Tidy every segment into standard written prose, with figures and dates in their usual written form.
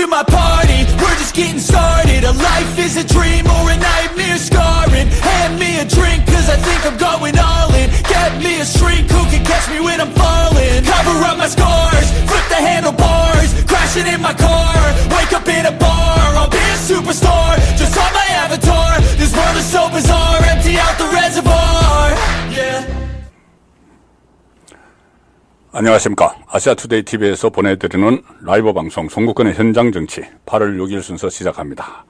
to my party, we're just getting started. A life is a dream or a nightmare scarring. Hand me a drink cause I think I'm going all in. Get me a shrink who can catch me when I'm falling. Cover up my scars, flip the handlebars. Crashing in my car, wake up in a bar. I'll be a superstar, just on my avatar. This world is so bizarre, empty out the reservoir. Yeah. 안녕하십니까. 아시아투데이 TV에서 보내드리는 라이브 방송 송국근의 현장정치 8월 6일 순서 시작합니다.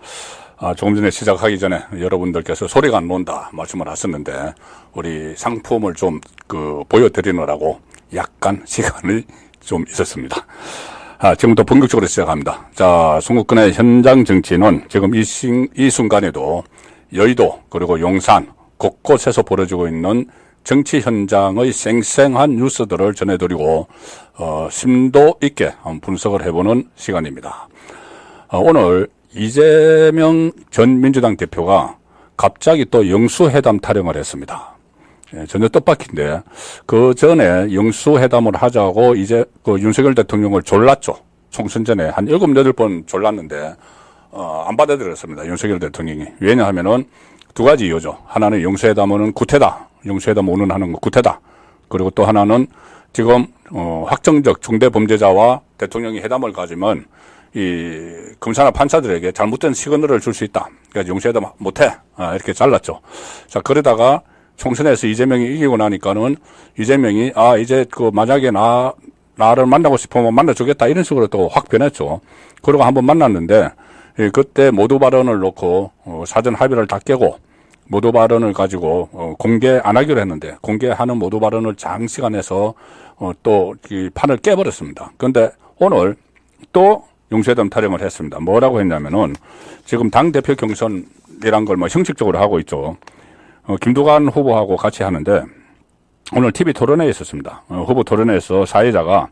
조금 전에 시작하기 전에 여러분들께서 소리가 안 나온다 말씀을 하셨는데 우리 상품을 좀 보여드리느라고 약간 시간이 좀 있었습니다. 지금부터 본격적으로 시작합니다. 자, 송국근의 현장정치는 지금 이 순간에도 여의도 그리고 용산 곳곳에서 벌어지고 있는 정치 현장의 생생한 뉴스들을 전해드리고 심도 있게 분석을 해보는 시간입니다. 오늘 이재명 전 민주당 대표가 갑자기 또 영수회담 타령을 했습니다. 전혀 뜻밖인데 그 전에 영수회담을 하자고 이제 윤석열 대통령을 졸랐죠. 총선 전에 한 7, 8번 졸랐는데 안 받아들였습니다. 윤석열 대통령이. 왜냐하면은 두 가지 이유죠. 하나는 영수회담은 구태다. 영수회담 운운하는 거 구태다. 그리고 또 하나는 지금 확정적 중대범죄자와 대통령이 회담을 가지면 이 검사나 판사들에게 잘못된 시그널을 줄 수 있다. 그러니까 영수회담 못해. 이렇게 잘랐죠. 자, 그러다가 총선에서 이재명이 이기고 나니까는 이재명이 이제 만약에 나를 만나고 싶으면 만나주겠다 이런 식으로 또 확 변했죠. 그리고 한번 만났는데 그때 모두 발언을 놓고 사전 합의를 다 깨고 모두 발언을 가지고 공개 안 하기로 했는데 공개하는 모두 발언을 장시간해서 또 이 판을 깨버렸습니다. 그런데 오늘 또 영수회담 타령을 했습니다. 뭐라고 했냐면은 지금 당대표 경선이란 걸 형식적으로 하고 있죠. 김두관 후보하고 같이 하는데 오늘 TV 토론회에 있었습니다. 후보 토론회에서 사회자가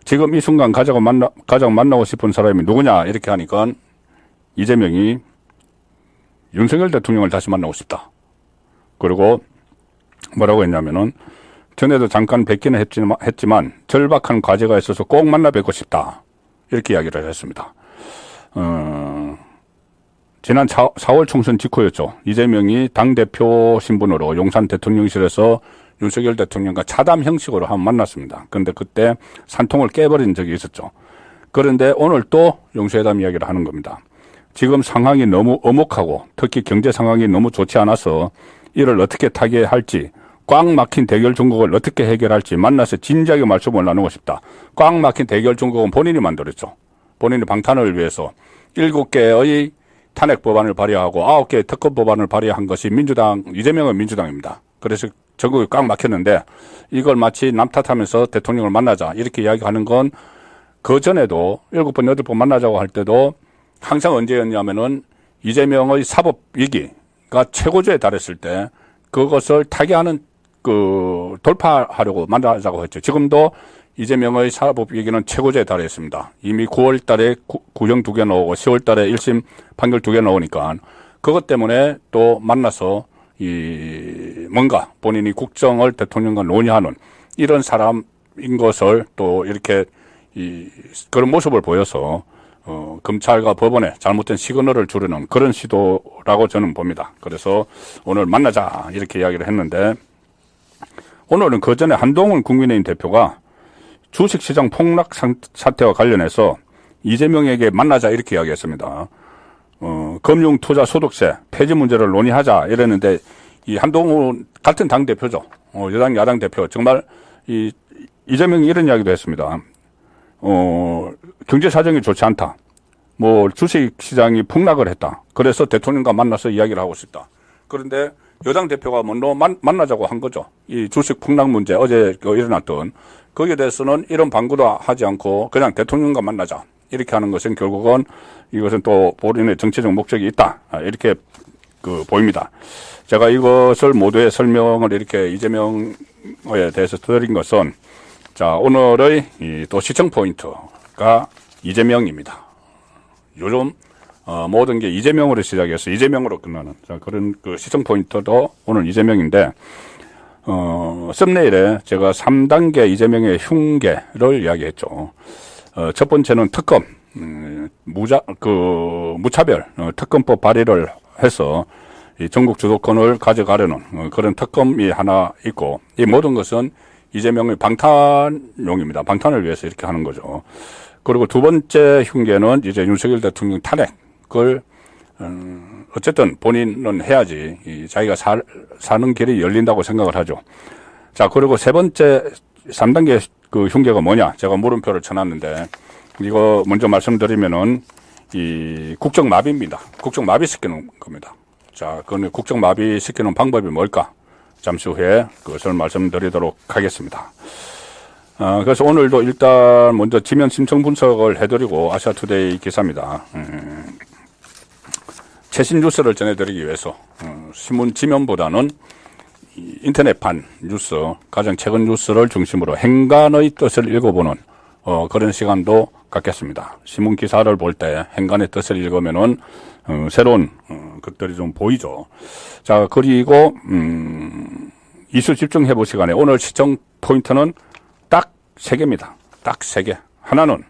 지금 이 순간 가장 만나고 싶은 사람이 누구냐 이렇게 하니까 이재명이 윤석열 대통령을 다시 만나고 싶다. 그리고 뭐라고 했냐면은 전에도 잠깐 뵙기는 했지만 절박한 과제가 있어서 꼭 만나 뵙고 싶다. 이렇게 이야기를 했습니다. 지난 4월 총선 직후였죠. 이재명이 당대표 신분으로 용산 대통령실에서 윤석열 대통령과 차담 형식으로 한번 만났습니다. 그런데 그때 산통을 깨버린 적이 있었죠. 그런데 오늘 또 영수회담 이야기를 하는 겁니다. 지금 상황이 너무 엄혹하고 특히 경제 상황이 너무 좋지 않아서 이를 어떻게 타개할지 꽉 막힌 대결 종국을 어떻게 해결할지 만나서 진지하게 말씀을 나누고 싶다. 꽉 막힌 대결 종국은 본인이 만들었죠. 본인의 방탄을 위해서 7개의 탄핵 법안을 발의하고 9개의 특검 법안을 발의한 것이 이재명은 민주당입니다. 그래서 전국이 꽉 막혔는데 이걸 마치 남 탓하면서 대통령을 만나자 이렇게 이야기하는 건 그 전에도 7번, 8번 만나자고 할 때도 항상 언제였냐면은 이재명의 사법 위기가 최고조에 달했을 때 그것을 타개하는 돌파하려고 만나자고 했죠. 지금도 이재명의 사법 위기는 최고조에 달했습니다. 이미 9월 달에 구형 2개 나오고 10월 달에 1심 판결 2개 나오니까 그것 때문에 또 만나서 뭔가 본인이 국정을 대통령과 논의하는 이런 사람인 것을 또 이렇게 그런 모습을 보여서 검찰과 법원에 잘못된 시그널을 주려는 그런 시도라고 저는 봅니다. 그래서 오늘 만나자 이렇게 이야기를 했는데 오늘은 그 전에 한동훈 국민의힘 대표가 주식시장 폭락 사태와 관련해서 이재명에게 만나자 이렇게 이야기했습니다. 금융투자소득세 폐지 문제를 논의하자 이랬는데 이 한동훈 같은 당 대표죠. 여당 야당 대표 정말 이재명이 이런 이야기도 했습니다. 경제 사정이 좋지 않다. 주식시장이 폭락을 했다. 그래서 대통령과 만나서 이야기를 하고 싶다. 그런데 여당 대표가 만나자고 한 거죠. 이 주식 폭락 문제 어제 일어났던 거기에 대해서는 이런 방구도 하지 않고 그냥 대통령과 만나자. 이렇게 하는 것은 결국은 이것은 또 본인의 정치적 목적이 있다. 이렇게 보입니다. 제가 이것을 모두의 설명을 이렇게 이재명에 대해서 드린 것은 자, 오늘의 또 시청 포인트가 이재명입니다. 요즘 모든 게 이재명으로 시작해서 이재명으로 끝나는 그런 시청 포인트도 오늘 이재명인데 썸네일에 제가 3단계 이재명의 흉계를 이야기했죠. 첫 번째는 특검, 무차별 특검법 발의를 해서 이 전국 주도권을 가져가려는 그런 특검이 하나 있고, 이 모든 것은 이재명의 방탄용입니다. 방탄을 위해서 이렇게 하는 거죠. 그리고 두 번째 흉계는 이제 윤석열 대통령 탄핵을 어쨌든 본인은 해야지 자기가 사는 길이 열린다고 생각을 하죠. 자, 그리고 세 번째 3단계 그 흉계가 뭐냐? 제가 물음표를 쳐놨는데, 이거 먼저 말씀드리면은 이 국정마비입니다. 국정마비시키는 겁니다. 자, 그건 국정마비시키는 방법이 뭘까? 잠시 후에 그것을 말씀드리도록 하겠습니다. 그래서 오늘도 일단 먼저 지면 심층 분석을 해드리고, 아시아투데이 기사입니다. 최신 뉴스를 전해드리기 위해서 신문 지면보다는 인터넷판 뉴스, 가장 최근 뉴스를 중심으로 행간의 뜻을 읽어보는 그런 시간도 갖겠습니다. 신문 기사를 볼 때 행간의 뜻을 읽으면은 새로운 것들이 좀 보이죠. 자, 그리고 이슈 집중해볼 시간에 오늘 시청 포인트는 딱 3개입니다. 딱 3개. 하나는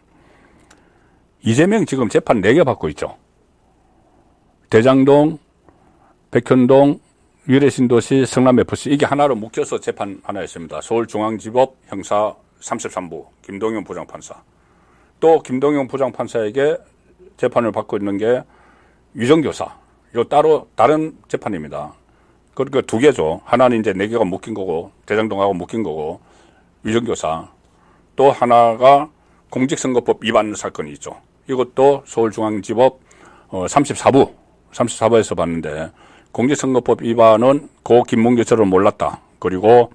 이재명 지금 재판 4개 받고 있죠. 대장동, 백현동, 위례신도시, 성남FC, 이게 하나로 묶여서 재판 하나 했습니다. 서울중앙지법 형사 33부 김동영 부장판사. 또 김동영 부장판사에게 재판을 받고 있는 게 위정교사. 이거 따로 다른 재판입니다. 그러니까 2개죠. 하나는 이제 4개가 묶인 거고, 대장동하고 묶인 거고, 위정교사. 또 하나가 공직선거법 위반 사건이 있죠. 이것도 서울중앙지법 34부에서 봤는데, 공직선거법 위반은 고 김문규처럼 몰랐다. 그리고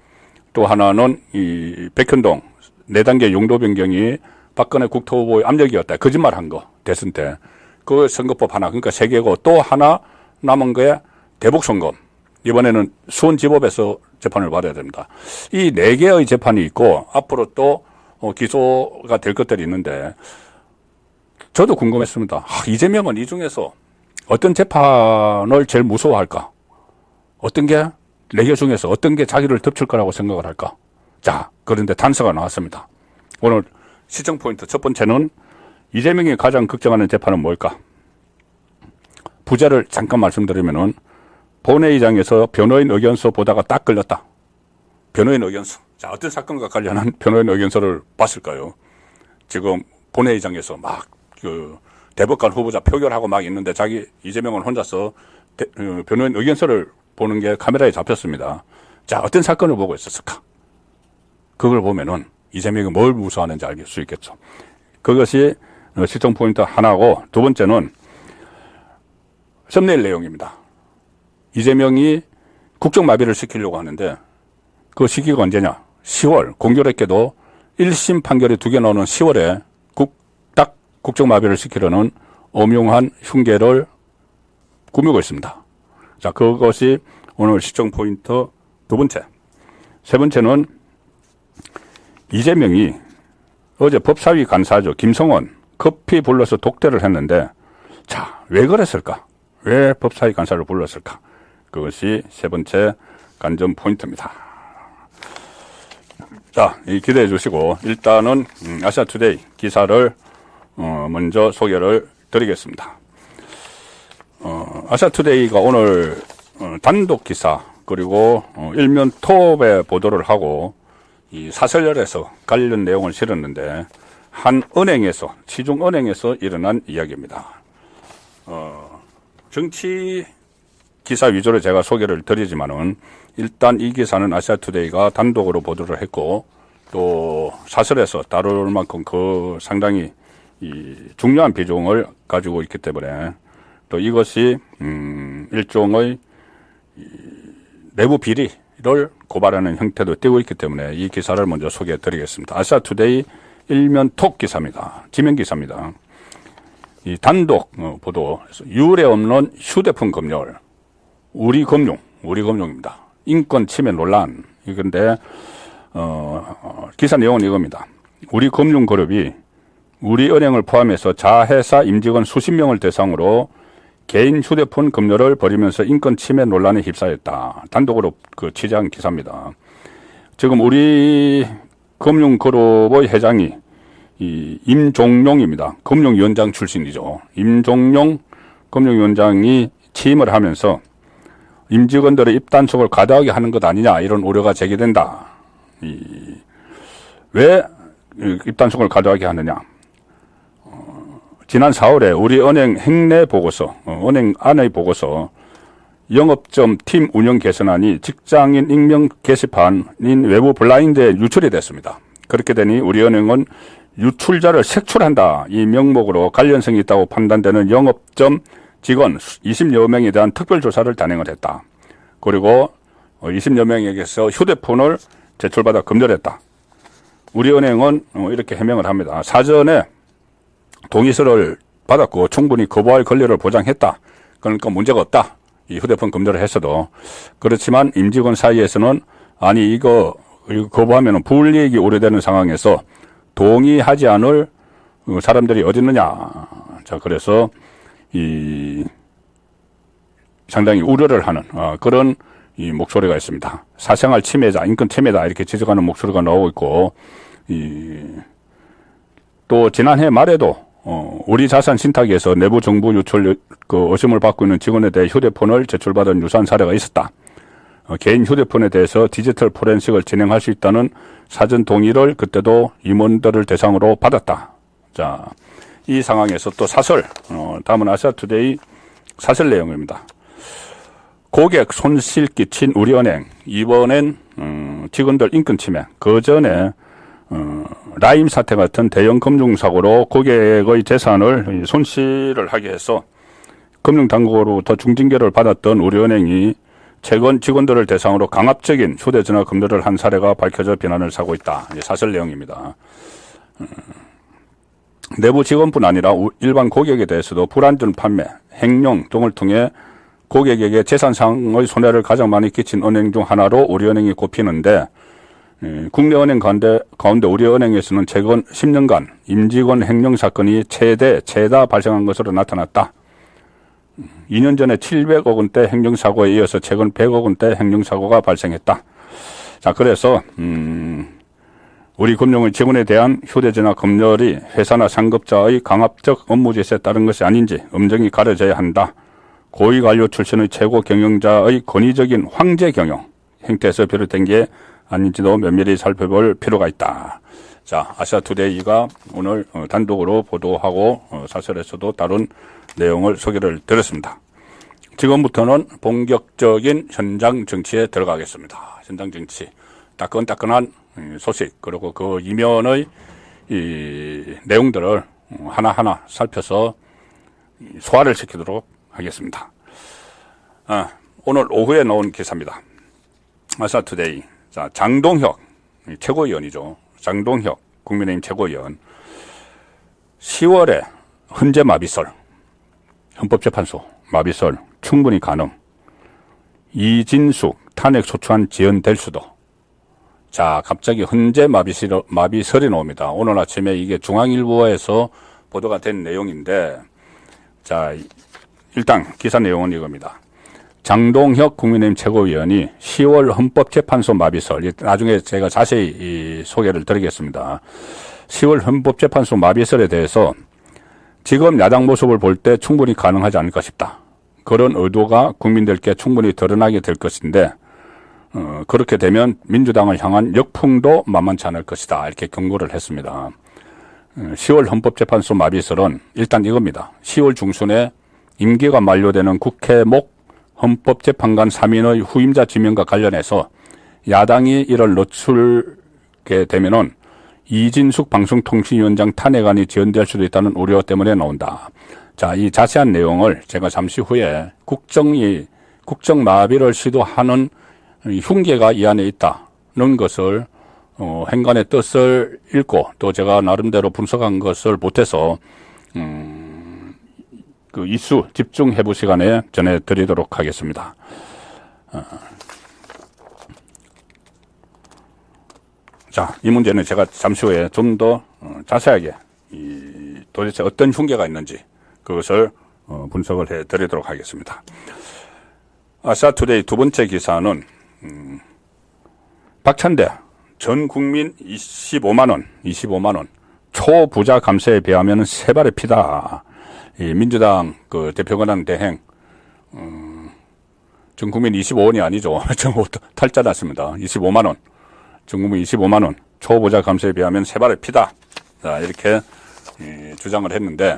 또 하나는 이 백현동 4단계 용도 변경이 박근혜 국토부의 압력이었다. 거짓말한 거, 대선 때. 그 선거법 하나, 그러니까 3개고, 또 하나 남은 게 대북선거. 이번에는 수원지법에서 재판을 받아야 됩니다. 이 4개의 재판이 있고, 앞으로 또 기소가 될 것들이 있는데, 저도 궁금했습니다. 이재명은 이 중에서 어떤 재판을 제일 무서워할까? 어떤 게 4개 중에서 어떤 게 자기를 덮칠 거라고 생각을 할까? 자, 그런데 단서가 나왔습니다. 오늘 시청 포인트 첫 번째는 이재명이 가장 걱정하는 재판은 뭘까? 부제를 잠깐 말씀드리면은 본회의장에서 변호인 의견서 보다가 딱 걸렸다. 변호인 의견서. 자, 어떤 사건과 관련한 변호인 의견서를 봤을까요? 지금 본회의장에서 막 대법관 후보자 표결하고 막 있는데 이재명은 혼자서 변호인 의견서를 보는 게 카메라에 잡혔습니다. 자, 어떤 사건을 보고 있었을까? 그걸 보면은 이재명이 뭘 무서워하는지 알 수 있겠죠. 그것이 시청 포인트 하나고, 두 번째는 썸네일 내용입니다. 이재명이 국정마비를 시키려고 하는데 그 시기가 언제냐? 10월, 공교롭게도 1심 판결이 2개 나오는 10월에 딱 국정마비를 시키려는 엄용한 흉계를 꾸미고 있습니다. 자, 그것이 오늘 시청 포인트 두 번째. 세 번째는 이재명이 어제 법사위 간사죠. 김성원 커피 불러서 독대를 했는데, 자, 왜 그랬을까? 왜 법사위 간사를 불렀을까? 그것이 세 번째 관전 포인트입니다. 자, 기대해 주시고, 일단은 아시아투데이 기사를 먼저 소개를 드리겠습니다. 아시아투데이가 오늘 단독 기사, 그리고 일면 톱에 보도를 하고 이 사설열에서 관련 내용을 실었는데, 한 은행에서, 시중은행에서 일어난 이야기입니다. 정치 기사 위주로 제가 소개를 드리지만은, 일단 이 기사는 아시아투데이가 단독으로 보도를 했고, 또 사설에서 다룰 만큼 상당히 중요한 비중을 가지고 있기 때문에, 또 이것이 일종의 내부 비리를 고발하는 형태도 띄고 있기 때문에 이 기사를 먼저 소개해 드리겠습니다. 아시아투데이 일면 톡 기사입니다. 지면 기사입니다. 이 단독 보도, 유례 없는 휴대폰 검열, 우리금융입니다. 인권 침해 논란. 이건데 기사 내용은 이겁니다. 우리금융그룹이 우리은행을 포함해서 자회사 임직원 수십 명을 대상으로 개인 휴대폰 검열을 벌이면서 인권 침해 논란에 휩싸였다. 단독으로 취재한 기사입니다. 지금 우리 금융그룹의 회장이 이 임종용입니다. 금융위원장 출신이죠. 임종용 금융위원장이 취임을 하면서 임직원들의 입단속을 과다하게 하는 것 아니냐 이런 우려가 제기된다. 왜 입단속을 과다하게 하느냐. 지난 4월에 우리은행 행내 보고서, 은행 안의 보고서 영업점 팀 운영 개선안이 직장인 익명 게시판인 외부 블라인드에 유출이 됐습니다. 그렇게 되니 우리은행은 유출자를 색출한다 이 명목으로 관련성이 있다고 판단되는 영업점 직원 20여 명에 대한 특별조사를 단행을 했다. 그리고 20여 명에게서 휴대폰을 제출받아 검열했다. 우리은행은 이렇게 해명을 합니다. 사전에 동의서를 받았고 충분히 거부할 권리를 보장했다. 그러니까 문제가 없다. 이 휴대폰 검열을 했어도. 그렇지만 임직원 사이에서는 아니 이거 거부하면 불이익이 우려되는 상황에서 동의하지 않을 사람들이 어디 있느냐. 자, 그래서 상당히 우려를 하는 그런 이 목소리가 있습니다. 사생활 침해자, 인권 침해다 이렇게 지적하는 목소리가 나오고 있고 또 지난해 말에도 우리 자산 신탁에서 내부 정보 유출 의심을 받고 있는 직원에 대해 휴대폰을 제출받은 유사한 사례가 있었다. 개인 휴대폰에 대해서 디지털 포렌식을 진행할 수 있다는 사전 동의를 그때도 임원들을 대상으로 받았다. 자, 이 상황에서 또 사설, 다음은 아시아투데이 사설 내용입니다. 고객 손실 끼친 우리은행, 이번엔 직원들 인권 침해, 그 전에 라임 사태 같은 대형 금융사고로 고객의 재산을 손실을 하게 해서 금융당국으로부터 중징계를 받았던 우리은행이 최근 직원들을 대상으로 강압적인 휴대전화 검열을 한 사례가 밝혀져 비난을 사고 있다. 사설 내용입니다. 내부 직원뿐 아니라 일반 고객에 대해서도 불안전 판매, 횡령 등을 통해 고객에게 재산상의 손해를 가장 많이 끼친 은행 중 하나로 우리은행이 꼽히는데 국내은행 가운데 우리은행에서는 최근 10년간 임직원 횡령 사건이 최다 발생한 것으로 나타났다. 2년 전에 700억 원대 횡령사고에 이어서 최근 100억 원대 횡령사고가 발생했다. 자, 그래서 우리 금융의 직원에 대한 휴대전화 검열이 회사나 상급자의 강압적 업무지시에 따른 것이 아닌지 엄정히 가려져야 한다. 고위관료 출신의 최고 경영자의 권위적인 황제 경영 행태에서 비롯된 게 아닌지도 면밀히 살펴볼 필요가 있다. 자, 아시아투데이가 오늘 단독으로 보도하고 사설에서도 다룬 내용을 소개를 드렸습니다. 지금부터는 본격적인 현장 정치에 들어가겠습니다. 현장 정치, 따끈따끈한 소식 그리고 그 이면의 이 내용들을 하나하나 살펴서 소화를 시키도록 하겠습니다. 오늘 오후에 나온 기사입니다. 아시아투데이. 자, 장동혁 최고위원이죠. 장동혁 국민의힘 최고위원 10월에 헌재 마비설 헌법재판소 마비설 충분히 가능. 이진숙 탄핵 소추안 지연될 수도. 자, 갑자기 헌재 마비설이 나옵니다. 오늘 아침에 이게 중앙일보에서 보도가 된 내용인데, 자, 일단 기사 내용은 이겁니다. 장동혁 국민의힘 최고위원이 10월 헌법재판소 마비설, 나중에 제가 자세히 소개를 드리겠습니다. 10월 헌법재판소 마비설에 대해서 지금 야당 모습을 볼 때 충분히 가능하지 않을까 싶다. 그런 의도가 국민들께 충분히 드러나게 될 것인데 그렇게 되면 민주당을 향한 역풍도 만만치 않을 것이다. 이렇게 경고를 했습니다. 10월 헌법재판소 마비설은 일단 이겁니다. 10월 중순에 임기가 만료되는 국회 목 헌법재판관 3인의 후임자 지명과 관련해서 야당이 이를 늦추게 되면은 이진숙 방송통신위원장 탄핵안이 지연될 수도 있다는 우려 때문에 나온다. 자, 이 자세한 내용을 제가 잠시 후에 국정 마비를 시도하는 흉계가 이 안에 있다는 것을 행간의 뜻을 읽고 또 제가 나름대로 분석한 것을 보태서 그 이슈 집중 해부 시간에 전해드리도록 하겠습니다. 자, 이 문제는 제가 잠시 후에 좀 더 자세하게 도대체 어떤 흉계가 있는지 그것을 분석을 해드리도록 하겠습니다. 아시아투데이 두 번째 기사는 박찬대 전 국민 25만 원 초부자 감세에 비하면 세 발의 피다. 이 민주당 그 대표권한 대행, 전 국민 25원이 아니죠. 전 탈자 났습니다. 25만원. 전 국민 25만원. 초부자 감세에 비하면 세 발의 피다. 자, 이렇게 주장을 했는데,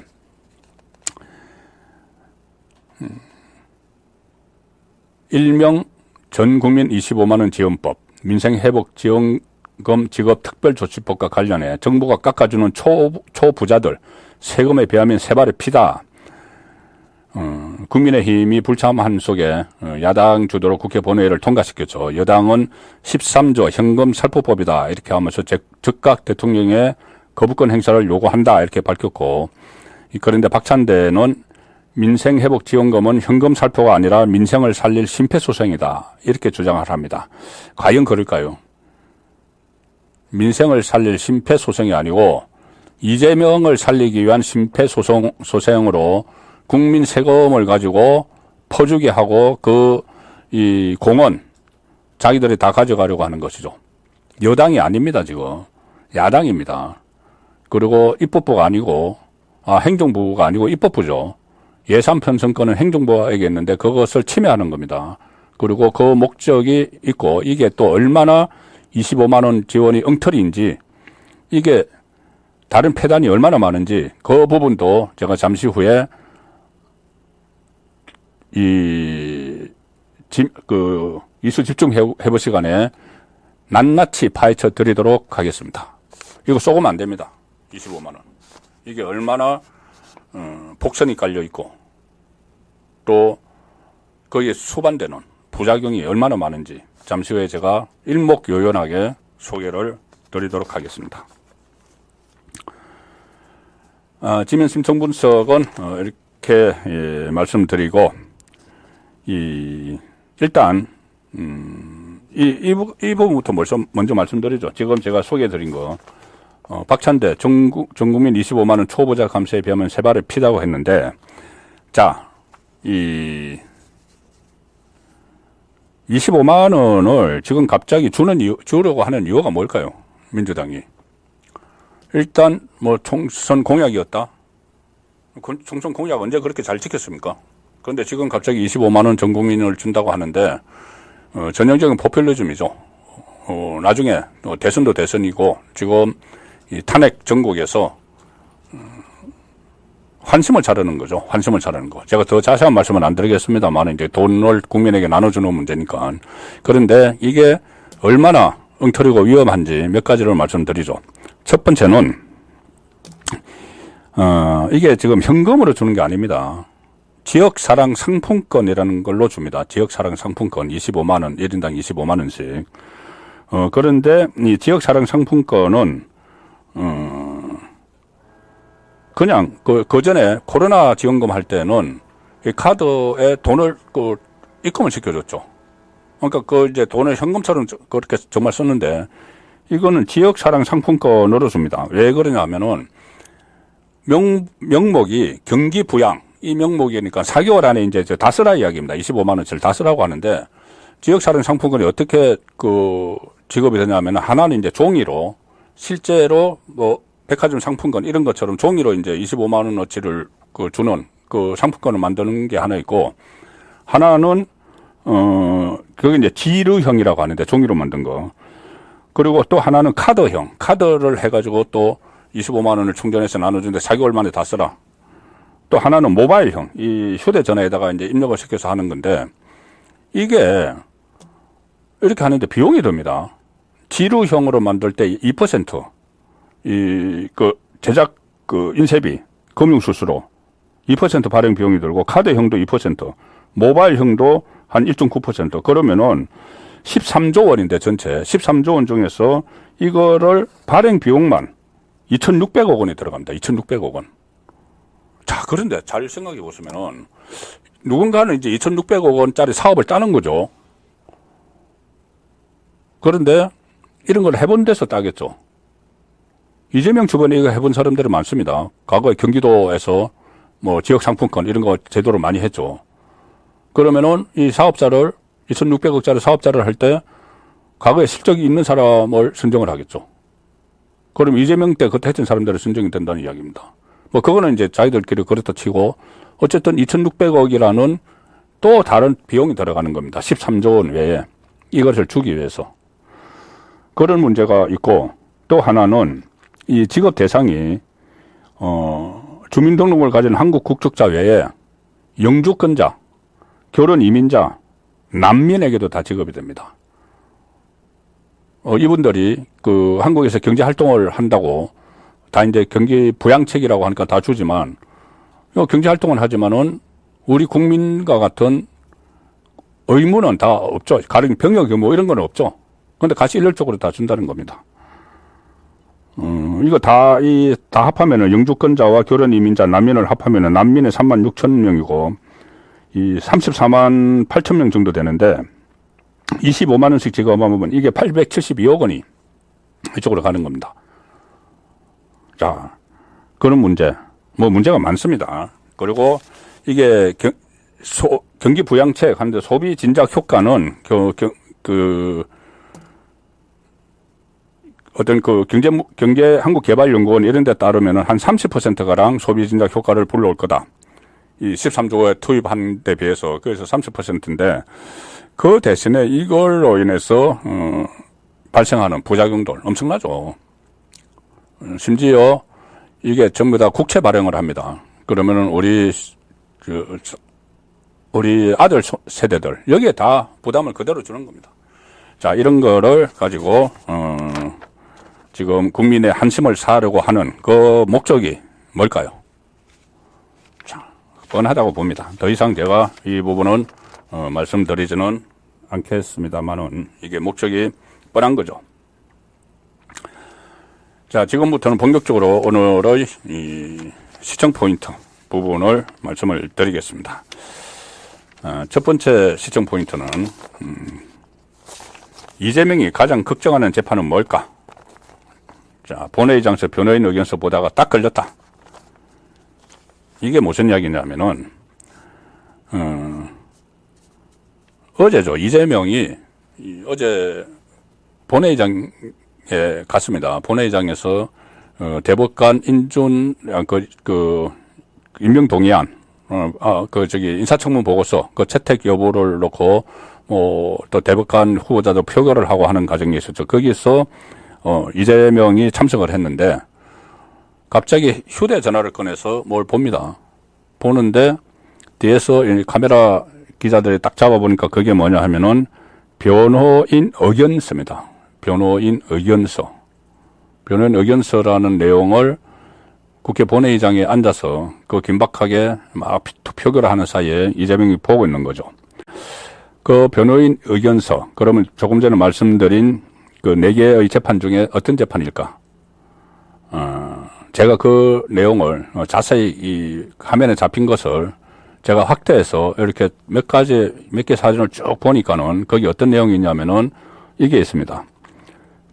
일명 전 국민 25만원 지원법, 민생회복지원금 지급특별조치법과 관련해 정부가 깎아주는 초부자들 세금에 비하면 세 발의 피다. 국민의힘이 불참한 속에 야당 주도로 국회 본회의를 통과시켰죠. 여당은 13조 현금 살포법이다 이렇게 하면서 즉각 대통령의 거부권 행사를 요구한다 이렇게 밝혔고, 그런데 박찬대는 민생회복지원금은 현금 살포가 아니라 민생을 살릴 심폐소생이다 이렇게 주장을 합니다. 과연 그럴까요? 민생을 살릴 심폐소생이 아니고 이재명을 살리기 위한 심폐소생으로 국민 세금을 가지고 퍼주게 하고 이 공원 자기들이 다 가져가려고 하는 것이죠. 여당이 아닙니다, 지금. 야당입니다. 그리고 입법부가 아니고, 행정부가 아니고 입법부죠. 예산 편성권은 행정부에게 있는데 그것을 침해하는 겁니다. 그리고 그 목적이 있고, 이게 또 얼마나 25만원 지원이 엉터리인지, 이게 다른 폐단이 얼마나 많은지, 그 부분도 제가 잠시 후에 이수 집중해볼 시간에 낱낱이 파헤쳐 드리도록 하겠습니다. 이거 쏘고면 안 됩니다. 25만원. 이게 얼마나, 복선이 깔려 있고, 또, 거기에 수반되는 부작용이 얼마나 많은지, 잠시 후에 제가 일목요연하게 소개를 드리도록 하겠습니다. 지면 심층 분석은, 이렇게, 말씀드리고, 일단, 이 부분부터 먼저 말씀드리죠. 지금 제가 소개해드린 거, 박찬대 전 국민 25만원 초부자 감세에 비하면 세 발의 피다고 했는데, 자, 25만원을 지금 갑자기 주려고 하는 이유가 뭘까요? 민주당이. 일단, 총선 공약이었다. 총선 공약 언제 그렇게 잘 지켰습니까? 그런데 지금 갑자기 25만원 전 국민을 준다고 하는데, 전형적인 포퓰리즘이죠. 나중에 대선도 대선이고, 지금 이 탄핵 전국에서 환심을 차르는 거죠. 환심을 차르는 거. 제가 더 자세한 말씀은 안 드리겠습니다만, 이제 돈을 국민에게 나눠주는 문제니까. 그런데 이게 얼마나 엉터리고 위험한지 몇 가지를 말씀드리죠. 첫 번째는, 이게 지금 현금으로 주는 게 아닙니다. 지역사랑 상품권이라는 걸로 줍니다. 지역사랑 상품권 25만원, 1인당 25만원씩. 그런데 이 지역사랑 상품권은, 그냥 그 전에 코로나 지원금 할 때는 이 카드에 돈을 입금을 시켜줬죠. 그러니까 이제 돈을 현금처럼 그렇게 정말 썼는데, 이거는 지역사랑 상품권으로 줍니다. 왜 그러냐면은 명목이 경기 부양, 이 명목이니까 4개월 안에 이제 다 쓰라 이야기입니다. 25만원치를 다 쓰라고 하는데, 지역사랑 상품권이 어떻게 지급이 되냐면, 하나는 이제 종이로, 실제로 백화점 상품권 이런 것처럼 종이로 이제 25만원어치를 주는 상품권을 만드는 게 하나 있고, 하나는, 그게 이제 지르형이라고 하는데, 종이로 만든 거. 그리고 또 하나는 카드형, 카드를 해가지고 또 25만원을 충전해서 나눠주는데 4개월 만에 다 쓰라. 또 하나는 모바일형, 이 휴대전화에다가 이제 입력을 시켜서 하는 건데, 이게 이렇게 하는데 비용이 듭니다. 지루형으로 만들 때 2%, 제작 인쇄비, 금융수수료 2% 발행 비용이 들고, 카드형도 2%, 모바일형도 한 1.9%. 그러면은 13조 원인데 전체 13조 원 중에서 이거를 발행 비용만 2,600억 원이 들어갑니다. 2,600억 원. 자, 그런데 잘 생각해 보시면은 누군가는 이제 2,600억 원짜리 사업을 따는 거죠. 그런데 이런 걸 해본 데서 따겠죠. 이재명 주변에 이거 해본 사람들이 많습니다. 과거에 경기도에서 지역 상품권 이런 거 제도를 많이 했죠. 그러면은 이 사업자를 2,600억짜리 사업자를 할 때 과거에 실적이 있는 사람을 선정을 하겠죠. 그럼 이재명 때 그때 했던 사람들이 선정이 된다는 이야기입니다. 뭐 그거는 이제 자기들끼리 그렇다 치고 어쨌든 2,600억이라는 또 다른 비용이 들어가는 겁니다. 13조 원 외에 이것을 주기 위해서. 그런 문제가 있고 또 하나는 이 지급 대상이 주민등록을 가진 한국 국적자 외에 영주권자, 결혼 이민자, 난민에게도 다 지급이 됩니다. 이분들이 그 한국에서 경제 활동을 한다고 다 이제 경기 부양책이라고 하니까 다 주지만 경제 활동을 하지만은 우리 국민과 같은 의무는 다 없죠. 가령 병역 의무 이런 건 없죠. 그런데 같이 일률적으로 다 준다는 겁니다. 이거 다 합하면은 영주권자와 결혼 이민자, 난민을 합하면은 난민이 36,000명이고 이 34만 8천 명 정도 되는데 25만 원씩 지급하면 이게 872억 원이 이쪽으로 가는 겁니다. 자, 그런 문제, 뭐 문제가 많습니다. 그리고 이게 경기 부양책 하는데 소비 진작 효과는 어떤 경제 한국개발연구원 이런 데 따르면은 한 30%가량 소비 진작 효과를 불러올 거다. 이 13조에 투입한 데 비해서 그래서 30%인데 그 대신에 이걸로 인해서 발생하는 부작용들 엄청나죠. 심지어 이게 전부 다 국채 발행을 합니다. 그러면은 우리 아들 세대들 여기에 다 부담을 그대로 주는 겁니다. 자, 이런 거를 가지고 지금 국민의 한심을 사려고 하는 그 목적이 뭘까요? 자, 뻔하다고 봅니다. 더 이상 제가 이 부분은 말씀드리지는 않겠습니다만은 이게 목적이 뻔한 거죠. 자, 지금부터는 본격적으로 오늘의 이 시청 포인트 부분을 말씀을 드리겠습니다. 첫 번째 시청 포인트는 이재명이 가장 걱정하는 재판은 뭘까? 자, 본회의장에서 변호인 의견서 보다가 딱 걸렸다. 이게 무슨 이야기냐면은 어제죠. 이재명이 어제 본회의장에 갔습니다. 본회의장에서 대법관 인준 임명 동의안 인사청문 보고서 그 채택 여부를 놓고 또 대법관 후보자도 표결을 하고 하는 과정이 있었죠. 거기서 이재명이 참석을 했는데 갑자기 휴대전화를 꺼내서 뭘 봅니다. 보는데 뒤에서 카메라 기자들이 딱 잡아보니까 그게 뭐냐 하면은 변호인 의견서입니다. 변호인 의견서. 변호인 의견서라는 내용을 국회 본회의장에 앉아서 그 긴박하게 막 표결을 하는 사이에 이재명이 보고 있는 거죠. 그 변호인 의견서, 그러면 조금 전에 말씀드린 그 4개의 재판 중에 어떤 재판일까? 제가 그 내용을 자세히 이 화면에 잡힌 것을 제가 확대해서 이렇게 몇 개 사진을 쭉 보니까는 거기 어떤 내용이 있냐면은 이게 있습니다.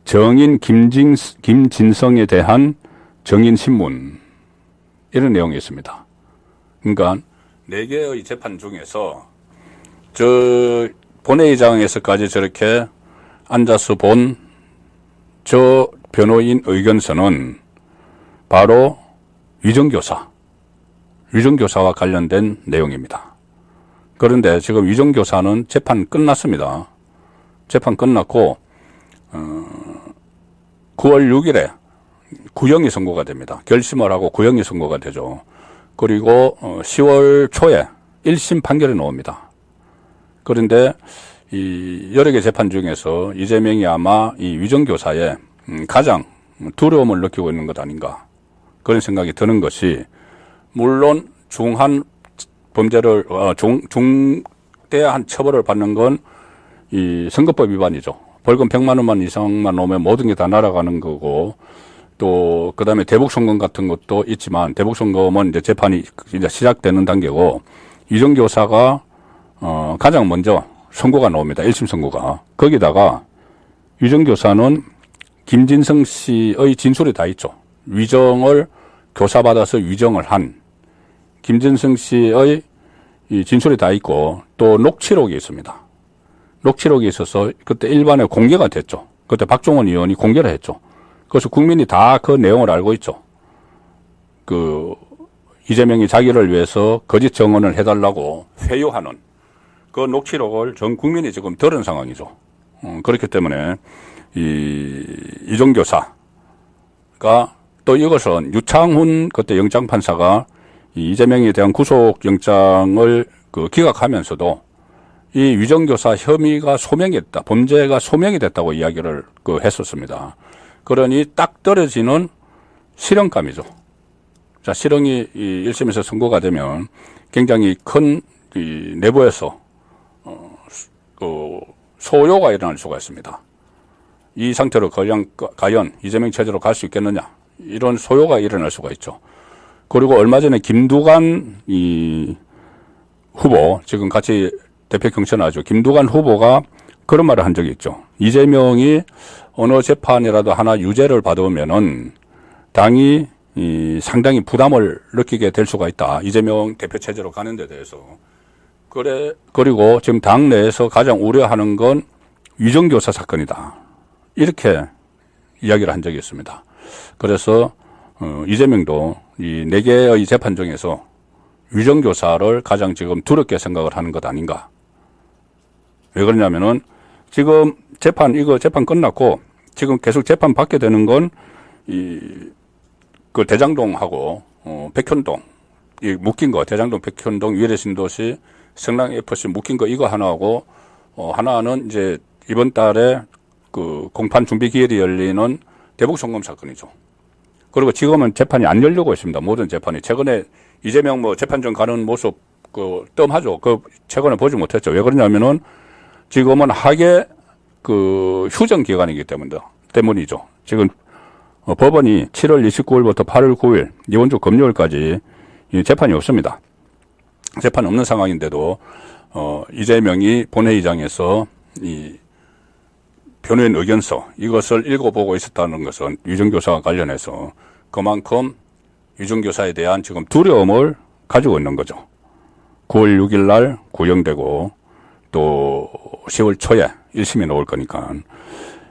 정인 김진성에 대한 정인신문. 이런 내용이 있습니다. 그러니까 4개의 재판 중에서 저 본회의장에서까지 저렇게 앉아서 본 저 변호인 의견서는 바로 위정교사와 관련된 내용입니다. 그런데 지금 위정교사는 재판 끝났습니다. 재판 끝났고 9월 6일에 구형이 선고가 됩니다. 결심을 하고 구형이 선고가 되죠. 그리고 10월 초에 1심 판결이 나옵니다. 그런데 이 여러 개 재판 중에서 이재명이 아마 이 위정교사에 가장 두려움을 느끼고 있는 것 아닌가 그런 생각이 드는 것이 물론 중한 범죄를 중대한 처벌을 받는 건 이 선거법 위반이죠. 벌금 100만 원만 이상만 오면 모든 게 다 날아가는 거고 또 그다음에 대북송금 같은 것도 있지만 대북송금은 이제 재판이 이제 시작되는 단계고 위정교사가 가장 먼저 선고가 나옵니다. 1심 선고가. 거기다가 위정교사는 김진성 씨의 진술이 다 있죠. 위정을 교사받아서 위정을 한 김진성 씨의 이 진술이 다 있고 또 녹취록이 있습니다. 녹취록이 있어서 그때 일반에 공개가 됐죠. 그때 박종원 의원이 공개를 했죠. 그래서 국민이 다 그 내용을 알고 있죠. 이재명이 자기를 위해서 거짓 정언을 해달라고 회유하는 그 녹취록을 전 국민이 지금 들은 상황이죠. 그렇기 때문에 이정교사가 또 이것은 유창훈 그때 영장판사가 이재명에 대한 구속영장을 기각하면서도 이 위정교사 혐의가 소명이 됐다, 범죄가 소명이 됐다고 이야기를 했었습니다. 그러니 딱 떨어지는 실형감이죠. 자, 실형이 1심에서 선고가 되면 굉장히 큰 내부에서 소요가 일어날 수가 있습니다. 이 상태로 과연 이재명 체제로 갈 수 있겠느냐, 이런 소요가 일어날 수가 있죠. 그리고 얼마 전에 김두관 후보, 지금 같이 대표 경선하죠. 김두관 후보가 그런 말을 한 적이 있죠. 이재명이 어느 재판이라도 하나 유죄를 받으면은 당이 상당히 부담을 느끼게 될 수가 있다. 이재명 대표 체제로 가는 데 대해서. 그리고 지금 당 내에서 가장 우려하는 건 위정교사 사건이다. 이렇게 이야기를 한 적이 있습니다. 그래서 이재명도 이 4개의 재판 중에서 위정교사를 가장 지금 두렵게 생각을 하는 것 아닌가. 왜 그러냐면은 지금 재판 끝났고 지금 계속 재판 받게 되는 건 그 대장동하고 백현동 묶인 거, 대장동 백현동 위례 신도시 성남 FC 묶인 거 이거 하나하고 하나는 이제 이번 달에 그 공판 준비 기일이 열리는 대북 송금 사건이죠. 그리고 지금은 재판이 안 열리고 있습니다. 모든 재판이. 최근에 이재명 재판정 가는 모습 뜸하죠. 최근에 보지 못했죠. 왜 그러냐면은 지금은 하계 휴정 기간이기 때문이죠. 지금 법원이 7월 29일부터 8월 9일 이번 주 금요일까지 재판이 없습니다. 재판 없는 상황인데도 이재명이 본회의장에서 이 변호인 의견서 이것을 읽어보고 있었다는 것은 위정교사와 관련해서 그만큼 위정교사에 대한 지금 두려움을 가지고 있는 거죠. 9월 6일 날 구형되고 또 10월 초에 1심이 나올 거니까.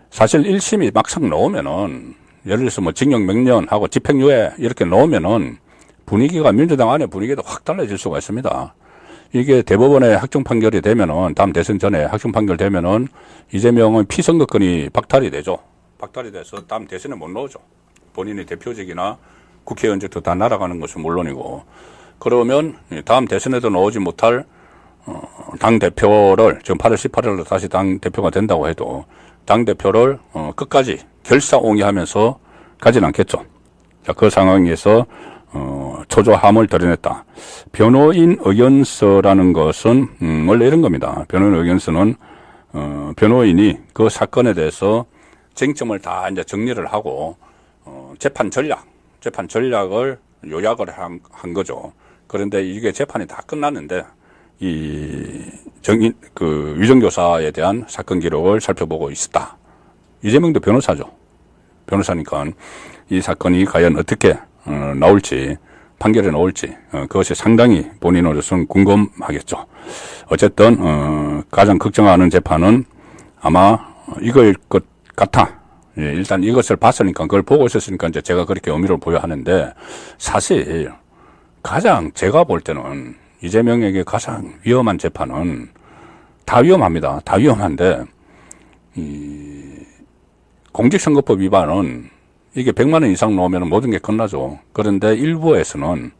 사실 1심이 막상 나오면은 예를 들어서 징역 몇 년 하고 집행유예 이렇게 나오면은 분위기가 민주당 안에 분위기도 확 달라질 수가 있습니다. 이게 대법원의 확정 판결이 되면은 다음 대선 전에 확정 판결 되면은 이재명은 피선거권이 박탈이 되죠. 박탈이 돼서 다음 대선에 못 나오죠. 본인의 대표직이나 국회의원직도 다 날아가는 것은 물론이고, 그러면 다음 대선에도 나오지 못할 당 대표를 지금 8월 18일로 다시 당 대표가 된다고 해도 당 대표를 끝까지 결사옹위하면서 가진 않겠죠. 자, 그 상황에서 초조함을 드러냈다. 변호인 의견서라는 것은 원래 이런 겁니다. 변호인 의견서는 변호인이 그 사건에 대해서 쟁점을 다 이제 정리를 하고 재판 전략을 요약을 한 거죠. 그런데 이게 재판이 다 끝났는데 위정교사에 대한 사건 기록을 살펴보고 있었다. 이재명도 변호사죠. 변호사니까 이 사건이 과연 어떻게 나올지, 판결이 나올지 그것이 상당히 본인으로서는 궁금하겠죠. 어쨌든 가장 걱정하는 재판은 아마 이거일 것 같아. 예, 일단 이것을 봤으니까, 그걸 보고 있었으니까 이제 제가 그렇게 의미를 부여하는데, 사실 가장 제가 볼 때는 이재명에게 가장 위험한 재판은 다 위험합니다. 다 위험한데 공직선거법 위반은 이게 100만 원 이상 나오면 모든 게 끝나죠. 그런데 일부에서는